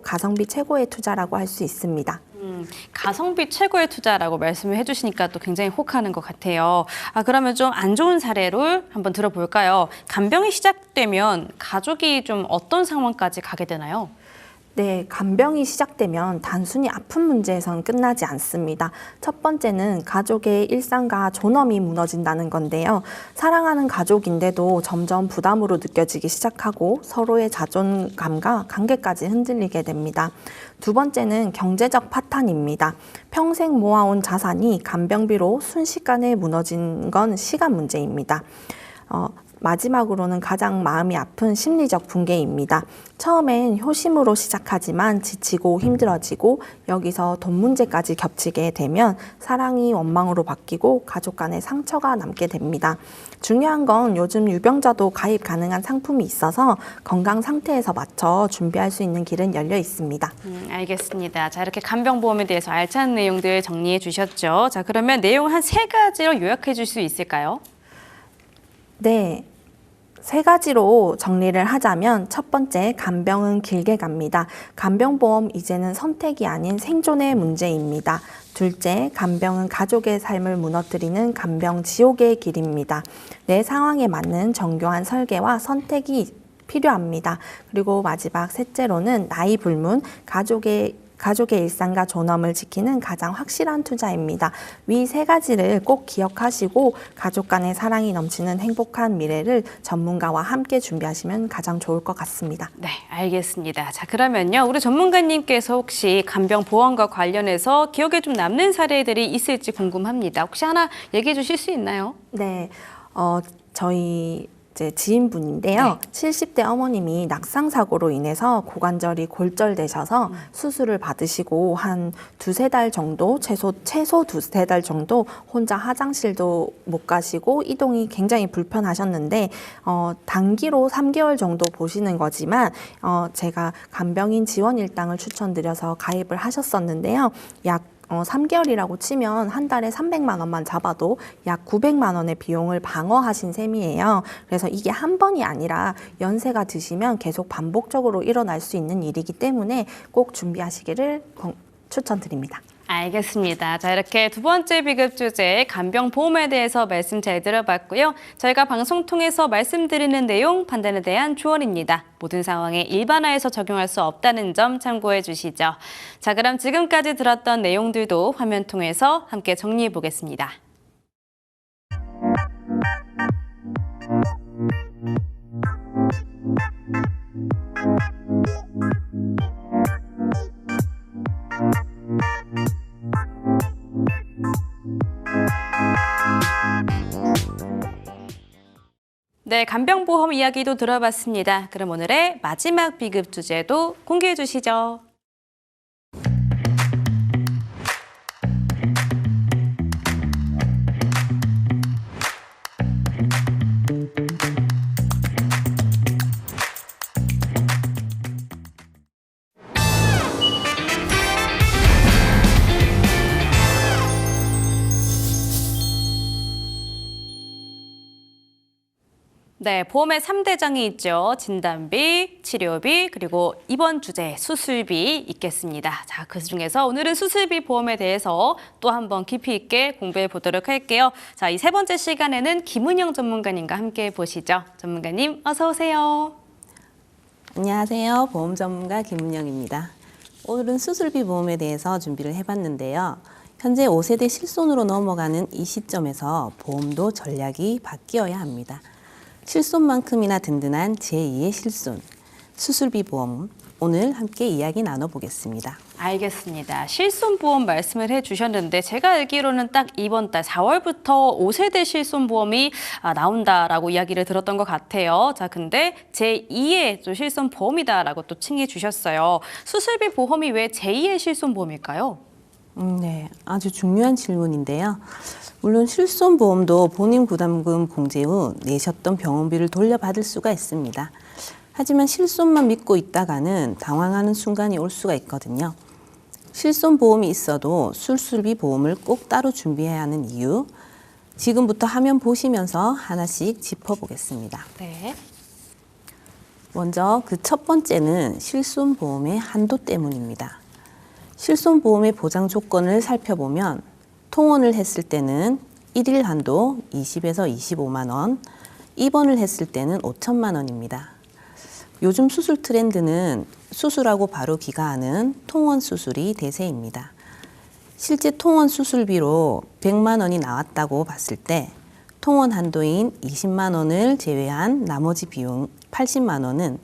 가성비 최고의 투자라고 할 수 있습니다. 가성비 최고의 투자라고 말씀을 해주시니까 또 굉장히 혹하는 것 같아요. 그러면 좀 안 좋은 사례를 한번 들어볼까요? 간병이 시작되면 가족이 좀 어떤 상황까지 가게 되나요? 네, 간병이 시작되면 단순히 아픈 문제에선 끝나지 않습니다. 첫 번째는 가족의 일상과 존엄이 무너진다는 건데요. 사랑하는 가족인데도 점점 부담으로 느껴지기 시작하고 서로의 자존감과 관계까지 흔들리게 됩니다. 두 번째는 경제적 파탄입니다. 평생 모아온 자산이 간병비로 순식간에 무너진 건 시간 문제입니다. 마지막으로는 가장 마음이 아픈 심리적 붕괴입니다. 처음엔 효심으로 시작하지만 지치고 힘들어지고 여기서 돈 문제까지 겹치게 되면 사랑이 원망으로 바뀌고 가족 간의 상처가 남게 됩니다. 중요한 건 요즘 유병자도 가입 가능한 상품이 있어서 건강 상태에서 맞춰 준비할 수 있는 길은 열려 있습니다. 알겠습니다. 자, 이렇게 간병보험에 대해서 알찬 내용들 정리해 주셨죠. 자, 그러면 내용 한 3가지로 요약해 줄 수 있을까요? 네. 3가지로 정리를 하자면 첫 번째, 간병은 길게 갑니다. 간병보험 이제는 선택이 아닌 생존의 문제입니다. 둘째, 간병은 가족의 삶을 무너뜨리는 간병 지옥의 길입니다. 내 상황에 맞는 정교한 설계와 선택이 필요합니다. 그리고 마지막 셋째로는 나이 불문, 가족의 일상과 존엄을 지키는 가장 확실한 투자입니다. 위 3가지를 꼭 기억하시고 가족 간의 사랑이 넘치는 행복한 미래를 전문가와 함께 준비하시면 가장 좋을 것 같습니다. 네, 알겠습니다. 자, 그러면요. 우리 전문가님께서 혹시 간병보험과 관련해서 기억에 좀 남는 사례들이 있을지 궁금합니다. 혹시 하나 얘기해 주실 수 있나요? 네, 저희 이제 지인분인데요. 70대 어머님이 낙상 사고로 인해서 고관절이 골절되셔서 수술을 받으시고 한 2-3달 정도, 최소 2-3달 정도 혼자 화장실도 못 가시고 이동이 굉장히 불편하셨는데 단기로 3개월 정도 보시는 거지만 제가 간병인 지원 일당을 추천드려서 가입을 하셨었는데요. 약 3개월이라고 치면 한 달에 300만 원만 잡아도 약 900만 원의 비용을 방어하신 셈이에요. 그래서 이게 한 번이 아니라 연세가 드시면 계속 반복적으로 일어날 수 있는 일이기 때문에 꼭 준비하시기를 추천드립니다. 알겠습니다. 자, 이렇게 두 번째 비급 주제 간병보험에 대해서 말씀 잘 들어봤고요. 저희가 방송 통해서 말씀드리는 내용 판단에 대한 조언입니다. 모든 상황에 일반화해서 적용할 수 없다는 점 참고해 주시죠. 자, 그럼 지금까지 들었던 내용들도 화면 통해서 함께 정리해 보겠습니다. 네, 간병보험 이야기도 들어봤습니다. 그럼 오늘의 마지막 비급 주제도 공개해 주시죠. 네, 보험의 3대장이 있죠. 진단비, 치료비, 그리고 이번 주제 수술비 있겠습니다. 자, 그중에서 오늘은 수술비 보험에 대해서 또 한번 깊이 있게 공부해 보도록 할게요. 자, 이 3번째 시간에는 김은영 전문가님과 함께 보시죠. 전문가님, 어서 오세요. 안녕하세요. 보험 전문가 김은영입니다. 오늘은 수술비 보험에 대해서 준비를 해봤는데요. 현재 5세대 실손으로 넘어가는 이 시점에서 보험도 전략이 바뀌어야 합니다. 실손만큼이나 든든한 제2의 실손, 수술비 보험, 오늘 함께 이야기 나눠보겠습니다. 알겠습니다. 실손보험 말씀을 해주셨는데 제가 알기로는 딱 이번 달 4월부터 5세대 실손보험이 나온다라고 이야기를 들었던 것 같아요. 자, 근데 제2의 실손보험이다라고 또 칭해 주셨어요. 수술비 보험이 왜 제2의 실손보험일까요? 네, 아주 중요한 질문인데요. 물론 실손보험도 본인 부담금 공제 후 내셨던 병원비를 돌려받을 수가 있습니다. 하지만 실손만 믿고 있다가는 당황하는 순간이 올 수가 있거든요. 실손보험이 있어도 수술비 보험을 꼭 따로 준비해야 하는 이유, 지금부터 화면 보시면서 하나씩 짚어보겠습니다. 네. 먼저 그 첫 번째는 실손보험의 한도 때문입니다. 실손보험의 보장 조건을 살펴보면 통원을 했을 때는 1일 한도 20에서 25만 원, 입원을 했을 때는 5천만 원입니다. 요즘 수술 트렌드는 수술하고 바로 귀가하는 통원 수술이 대세입니다. 실제 통원 수술비로 100만 원이 나왔다고 봤을 때 통원 한도인 20만 원을 제외한 나머지 비용 80만 원은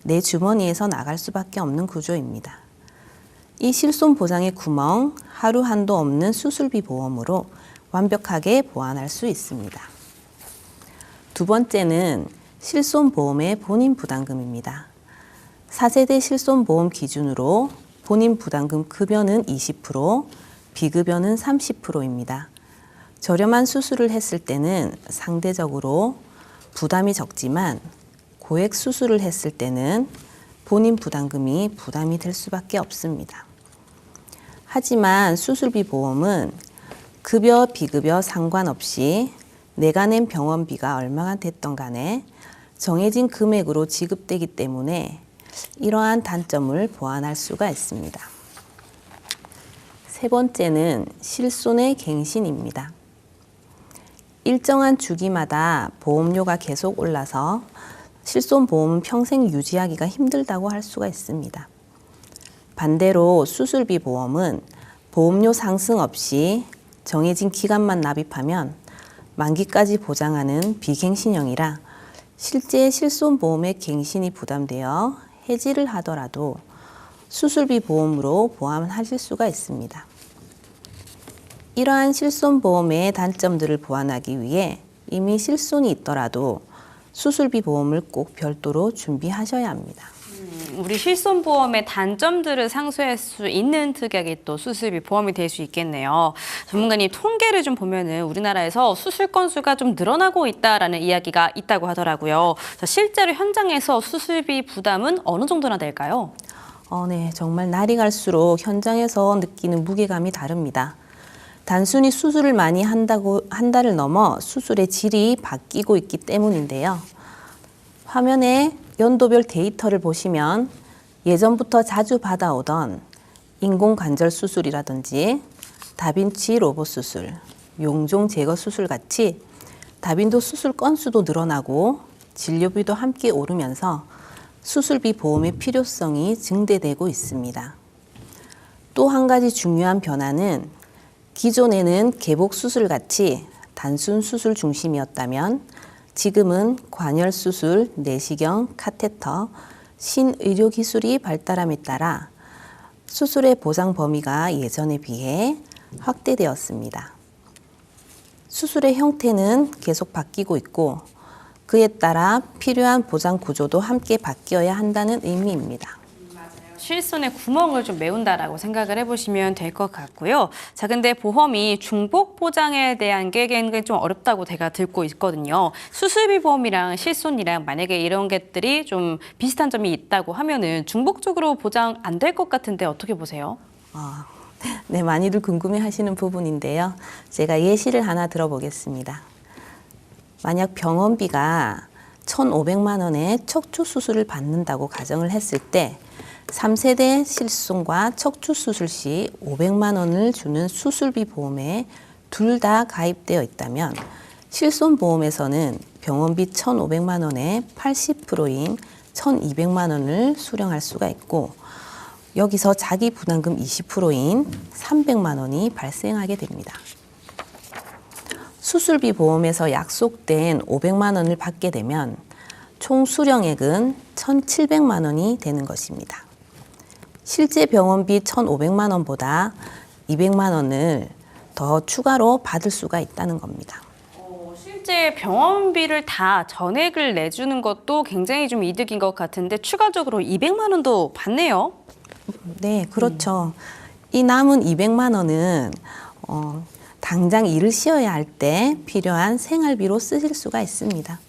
내 주머니에서 나갈 수밖에 없는 구조입니다. 이 실손 보장의 구멍, 하루 한도 없는 수술비 보험으로 완벽하게 보완할 수 있습니다. 두 번째는 실손보험의 본인 부담금입니다. 4세대 실손보험 기준으로 본인 부담금 급여는 20%, 비급여는 30%입니다. 저렴한 수술을 했을 때는 상대적으로 부담이 적지만 고액 수술을 했을 때는 본인 부담금이 부담이 될 수밖에 없습니다. 하지만 수술비 보험은 급여, 비급여 상관없이 내가 낸 병원비가 얼마가 됐던 간에 정해진 금액으로 지급되기 때문에 이러한 단점을 보완할 수가 있습니다. 세 번째는 실손의 갱신입니다. 일정한 주기마다 보험료가 계속 올라서 실손보험은 평생 유지하기가 힘들다고 할 수가 있습니다. 반대로 수술비 보험은 보험료 상승 없이 정해진 기간만 납입하면 만기까지 보장하는 비갱신형이라 실제 실손보험의 갱신이 부담되어 해지를 하더라도 수술비 보험으로 보완하실 수가 있습니다. 이러한 실손보험의 단점들을 보완하기 위해 이미 실손이 있더라도 수술비 보험을 꼭 별도로 준비하셔야 합니다. 우리 실손보험의 단점들을 상쇄할 수 있는 특약이 또 수술비 보험이 될 수 있겠네요. 전문가님, 통계를 좀 보면은 우리나라에서 수술 건수가 좀 늘어나고 있다라는 이야기가 있다고 하더라고요. 실제로 현장에서 수술비 부담은 어느 정도나 될까요? 네, 정말 날이 갈수록 현장에서 느끼는 무게감이 다릅니다. 단순히 수술을 많이 한다를 넘어 수술의 질이 바뀌고 있기 때문인데요. 화면에 연도별 데이터를 보시면 예전부터 자주 받아오던 인공관절 수술이라든지 다빈치 로봇 수술, 용종 제거 수술 같이 다빈도 수술 건수도 늘어나고 진료비도 함께 오르면서 수술비 보험의 필요성이 증대되고 있습니다. 또 한 가지 중요한 변화는 기존에는 개복 수술 같이 단순 수술 중심이었다면 지금은 관열 수술, 내시경, 카테터, 신의료 기술이 발달함에 따라 수술의 보장 범위가 예전에 비해 확대되었습니다. 수술의 형태는 계속 바뀌고 있고 그에 따라 필요한 보장 구조도 함께 바뀌어야 한다는 의미입니다. 실손에 구멍을 좀 메운다라고 생각을 해보시면 될 것 같고요. 자, 근데 보험이 중복 보장에 대한 게 굉장히 좀 어렵다고 제가 듣고 있거든요. 수술비 보험이랑 실손이랑 만약에 이런 것들이 좀 비슷한 점이 있다고 하면은 중복적으로 보장 안 될 것 같은데 어떻게 보세요? 네, 많이들 궁금해하시는 부분인데요. 제가 예시를 하나 들어보겠습니다. 만약 병원비가 1,500만 원의 척추 수술을 받는다고 가정을 했을 때 3세대 실손과 척추 수술 시 500만 원을 주는 수술비 보험에 둘 다 가입되어 있다면 실손보험에서는 병원비 1,500만 원의 80%인 1,200만 원을 수령할 수가 있고 여기서 자기 부담금 20%인 300만 원이 발생하게 됩니다. 수술비 보험에서 약속된 500만 원을 받게 되면 총 수령액은 1,700만 원이 되는 것입니다. 실제 병원비 1,500만 원보다 200만 원을 더 추가로 받을 수가 있다는 겁니다. 실제 병원비를 다 전액을 내주는 것도 굉장히 좀 이득인 것 같은데 추가적으로 200만 원도 받네요. 네, 그렇죠. 이 남은 200만 원은 당장 일을 쉬어야 할 때 필요한 생활비로 쓰실 수가 있습니다.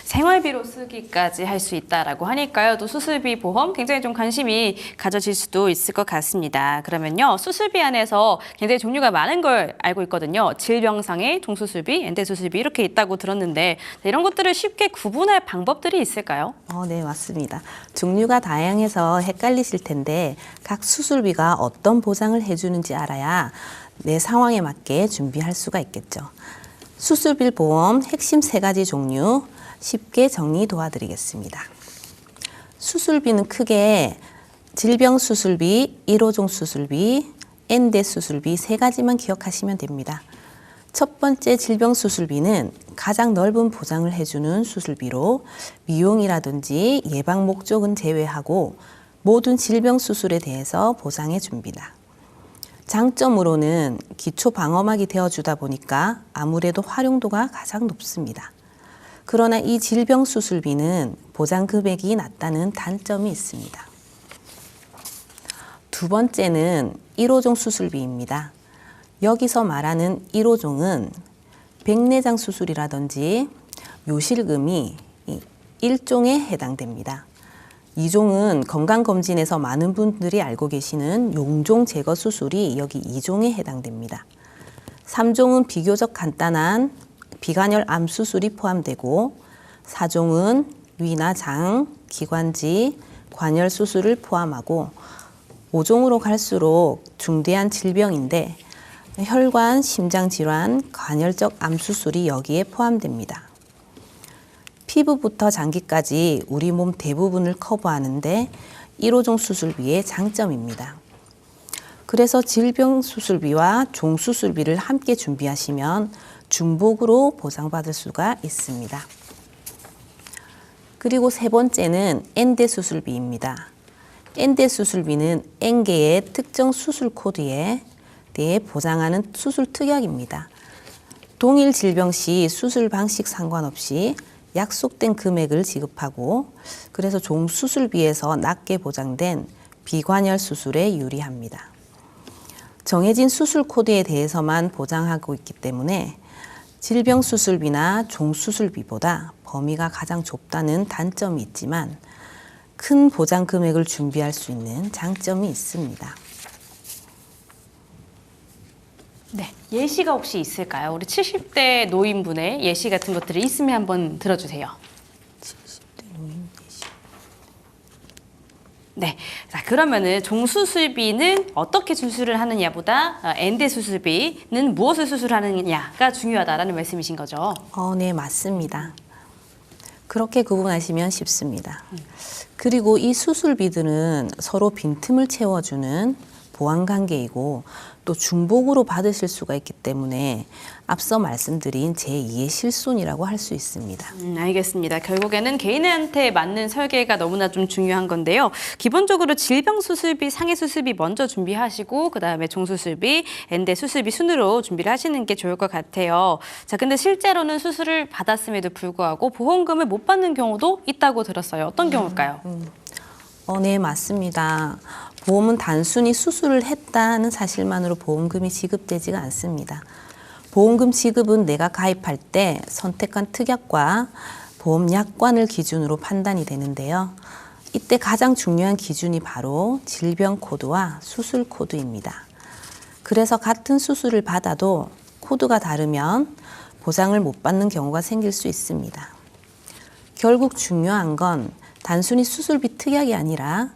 생활비로 쓰기까지 할 수 있다라고 하니까요. 또 수술비 보험 굉장히 좀 관심이 가져질 수도 있을 것 같습니다. 그러면요. 수술비 안에서 굉장히 종류가 많은 걸 알고 있거든요. 질병상의 종수술비, 엔대수술비 이렇게 있다고 들었는데 이런 것들을 쉽게 구분할 방법들이 있을까요? 네, 맞습니다. 종류가 다양해서 헷갈리실 텐데 각 수술비가 어떤 보장을 해주는지 알아야 내 상황에 맞게 준비할 수가 있겠죠. 수술비 보험 핵심 3가지 종류 쉽게 정리 도와드리겠습니다. 수술비는 크게 질병 수술비, 1호종 수술비, 엔대 수술비 3가지만 기억하시면 됩니다. 첫 번째 질병 수술비는 가장 넓은 보장을 해주는 수술비로 미용이라든지 예방 목적은 제외하고 모든 질병 수술에 대해서 보장해 줍니다. 장점으로는 기초 방어막이 되어주다 보니까 아무래도 활용도가 가장 높습니다. 그러나 이 질병 수술비는 보장 금액이 낮다는 단점이 있습니다. 두 번째는 1호종 수술비입니다. 여기서 말하는 1호종은 백내장 수술이라든지 요실금이 1종에 해당됩니다. 2종은 건강검진에서 많은 분들이 알고 계시는 용종 제거 수술이 여기 2종에 해당됩니다. 3종은 비교적 간단한 비관열 암 수술이 포함되고 4종은 위나 장, 기관지, 관열 수술을 포함하고 5종으로 갈수록 중대한 질병인데 혈관, 심장질환, 관열적 암 수술이 여기에 포함됩니다. 피부부터 장기까지 우리 몸 대부분을 커버하는데 1호종 수술비의 장점입니다. 그래서 질병 수술비와 종 수술비를 함께 준비하시면 중복으로 보장받을 수가 있습니다. 그리고 세 번째는 N대 수술비입니다. N대 수술비는 N개의 특정 수술 코드에 대해 보장하는 수술 특약입니다. 동일 질병 시 수술 방식 상관없이 약속된 금액을 지급하고 그래서 종 수술비에서 낮게 보장된 비관열 수술에 유리합니다. 정해진 수술 코드에 대해서만 보장하고 있기 때문에 질병 수술비나 종 수술비보다 범위가 가장 좁다는 단점이 있지만 큰 보장 금액을 준비할 수 있는 장점이 있습니다. 네, 예시가 혹시 있을까요? 우리 70대 노인분의 예시 같은 것들이 있으면 한번 들어주세요. 70대 노인 예시. 네, 자 그러면은 종수술비는 어떻게 수술을 하느냐보다 N대 수술비는 무엇을 수술하느냐가 중요하다라는 말씀이신 거죠. 네, 맞습니다. 그렇게 구분하시면 쉽습니다. 그리고 이 수술비들은 서로 빈틈을 채워주는 보완관계이고 또 중복으로 받으실 수가 있기 때문에 앞서 말씀드린 제2의 실손이라고 할 수 있습니다. 알겠습니다. 결국에는 개인한테 맞는 설계가 너무나 좀 중요한 건데요. 기본적으로 질병 수술비, 상해 수술비 먼저 준비하시고 그다음에 종수술비, N대 수술비 순으로 준비를 하시는 게 좋을 것 같아요. 자, 근데 실제로는 수술을 받았음에도 불구하고 보험금을 못 받는 경우도 있다고 들었어요. 어떤 경우일까요? 네, 맞습니다. 보험은 단순히 수술을 했다는 사실만으로 보험금이 지급되지가 않습니다. 보험금 지급은 내가 가입할 때 선택한 특약과 보험 약관을 기준으로 판단이 되는데요. 이때 가장 중요한 기준이 바로 질병 코드와 수술 코드입니다. 그래서 같은 수술을 받아도 코드가 다르면 보장을 못 받는 경우가 생길 수 있습니다. 결국 중요한 건 단순히 수술비 특약이 아니라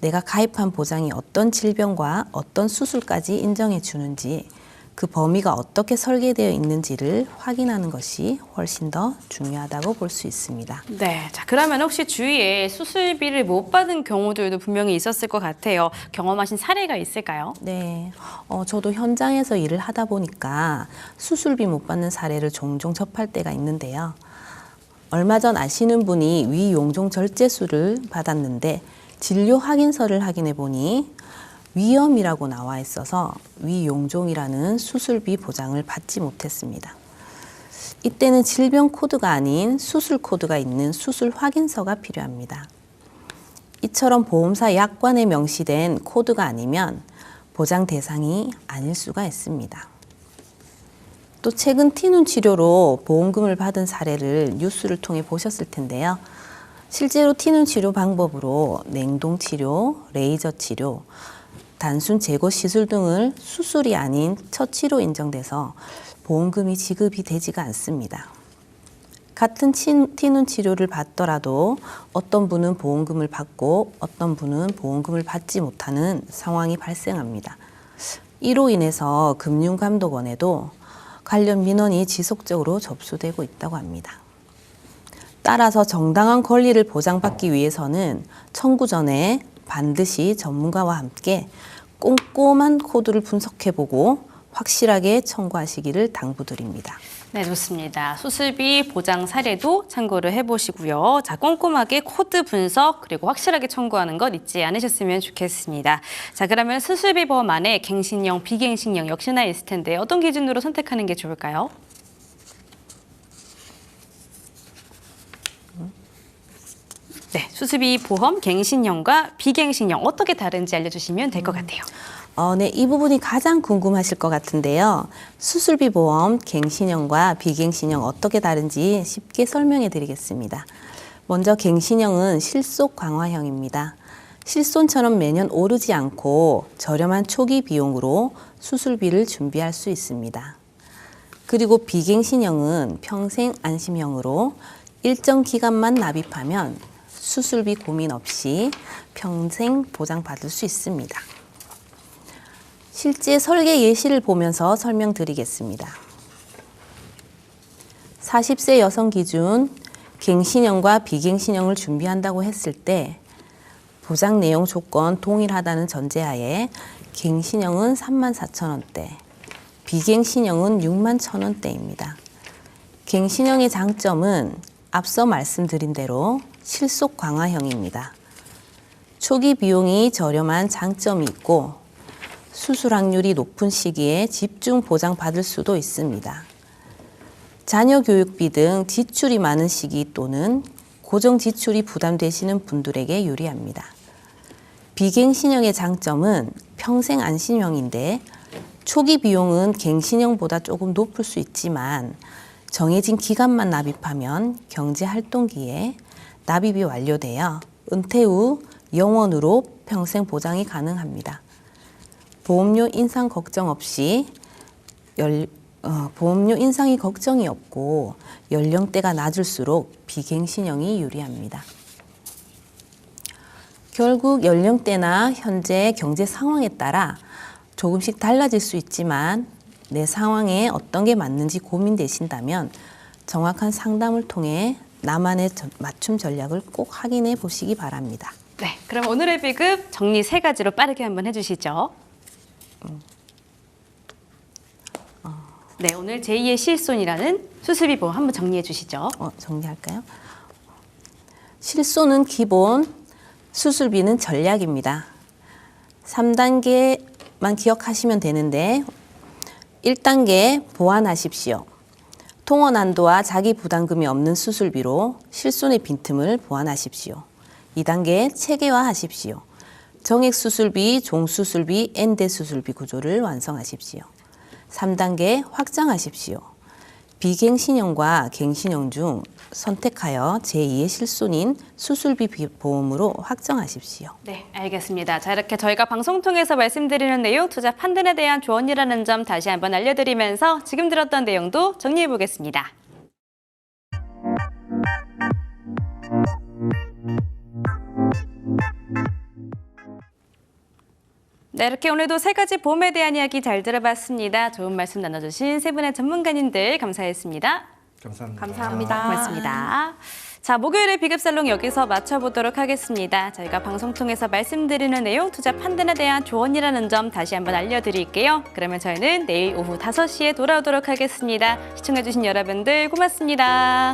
내가 가입한 보장이 어떤 질병과 어떤 수술까지 인정해 주는지 그 범위가 어떻게 설계되어 있는지를 확인하는 것이 훨씬 더 중요하다고 볼 수 있습니다. 네, 자 그러면 혹시 주위에 수술비를 못 받은 경우들도 분명히 있었을 것 같아요. 경험하신 사례가 있을까요? 네, 저도 현장에서 일을 하다 보니까 수술비 못 받는 사례를 종종 접할 때가 있는데요. 얼마 전 아시는 분이 위용종 절제술을 받았는데 진료 확인서를 확인해 보니 위염이라고 나와 있어서 위용종이라는 수술비 보장을 받지 못했습니다. 이때는 질병 코드가 아닌 수술 코드가 있는 수술 확인서가 필요합니다. 이처럼 보험사 약관에 명시된 코드가 아니면 보장 대상이 아닐 수가 있습니다. 또 최근 티눈 치료로 보험금을 받은 사례를 뉴스를 통해 보셨을 텐데요. 실제로 티눈 치료 방법으로 냉동 치료, 레이저 치료, 단순 제거 시술 등을 수술이 아닌 처치로 인정돼서 보험금이 지급이 되지가 않습니다. 같은 티눈 치료를 받더라도 어떤 분은 보험금을 받고 어떤 분은 보험금을 받지 못하는 상황이 발생합니다. 이로 인해서 금융감독원에도 관련 민원이 지속적으로 접수되고 있다고 합니다. 따라서 정당한 권리를 보장받기 위해서는 청구 전에 반드시 전문가와 함께 꼼꼼한 코드를 분석해보고 확실하게 청구하시기를 당부드립니다. 네, 좋습니다. 수술비 보장 사례도 참고를 해보시고요. 자, 꼼꼼하게 코드 분석 그리고 확실하게 청구하는 것 잊지 않으셨으면 좋겠습니다. 자, 그러면 수술비 보험 안에 갱신형, 비갱신형 역시나 있을 텐데 어떤 기준으로 선택하는 게 좋을까요? 수술비 보험 갱신형과 비갱신형 어떻게 다른지 알려주시면 될 것 같아요. 네, 이 부분이 가장 궁금하실 것 같은데요. 수술비 보험 갱신형과 비갱신형 어떻게 다른지 쉽게 설명해 드리겠습니다. 먼저 갱신형은 실속 강화형입니다. 실손처럼 매년 오르지 않고 저렴한 초기 비용으로 수술비를 준비할 수 있습니다. 그리고 비갱신형은 평생 안심형으로 일정 기간만 납입하면 수술비 고민 없이 평생 보장받을 수 있습니다. 실제 설계 예시를 보면서 설명드리겠습니다. 40세 여성 기준 갱신형과 비갱신형을 준비한다고 했을 때 보장 내용 조건 동일하다는 전제하에 갱신형은 34,000원대, 비갱신형은 61,000원대입니다. 갱신형의 장점은 앞서 말씀드린 대로 실속 강화형입니다. 초기 비용이 저렴한 장점이 있고 수술 확률이 높은 시기에 집중 보장받을 수도 있습니다. 자녀 교육비 등 지출이 많은 시기 또는 고정 지출이 부담되시는 분들에게 유리합니다. 비갱신형의 장점은 평생 안심형인데 초기 비용은 갱신형보다 조금 높을 수 있지만 정해진 기간만 납입하면 경제활동기에 납입이 완료되어 은퇴 후 영원으로 평생 보장이 가능합니다. 보험료 인상 걱정 없이 보험료 인상이 걱정이 없고 연령대가 낮을수록 비갱신형이 유리합니다. 결국 연령대나 현재 경제 상황에 따라 조금씩 달라질 수 있지만 내 상황에 어떤 게 맞는지 고민되신다면 정확한 상담을 통해 나만의 맞춤 전략을 꼭 확인해 보시기 바랍니다. 네, 그럼 오늘의 비급 정리 3가지로 빠르게 한번 해주시죠. 네, 오늘 제2의 실손이라는 수술비 보험 한번 정리해 주시죠. 정리할까요? 실손은 기본, 수술비는 전략입니다. 3단계만 기억하시면 되는데 1단계 보완하십시오. 통원 한도와 자기 부담금이 없는 수술비로 실손의 빈틈을 보완하십시오. 2단계 체계화하십시오. 정액 수술비, 종수술비, N대 수술비 구조를 완성하십시오. 3단계 확장하십시오. 비갱신형과 갱신형 중 선택하여 제2의 실손인 수술비 보험으로 확정하십시오. 네, 알겠습니다. 자, 이렇게 저희가 방송 통해서 말씀드리는 내용, 투자 판단에 대한 조언이라는 점 다시 한번 알려드리면서 지금 들었던 내용도 정리해 보겠습니다. 네, 이렇게 오늘도 3가지 보험에 대한 이야기 잘 들어봤습니다. 좋은 말씀 나눠주신 3분의 전문가님들 감사했습니다. 감사합니다. 감사합니다. 고맙습니다. 자, 목요일의 비급살롱 여기서 마쳐보도록 하겠습니다. 저희가 방송 통해서 말씀드리는 내용, 투자 판단에 대한 조언이라는 점 다시 한번 알려드릴게요. 그러면 저희는 내일 오후 5시에 돌아오도록 하겠습니다. 시청해주신 여러분들 고맙습니다.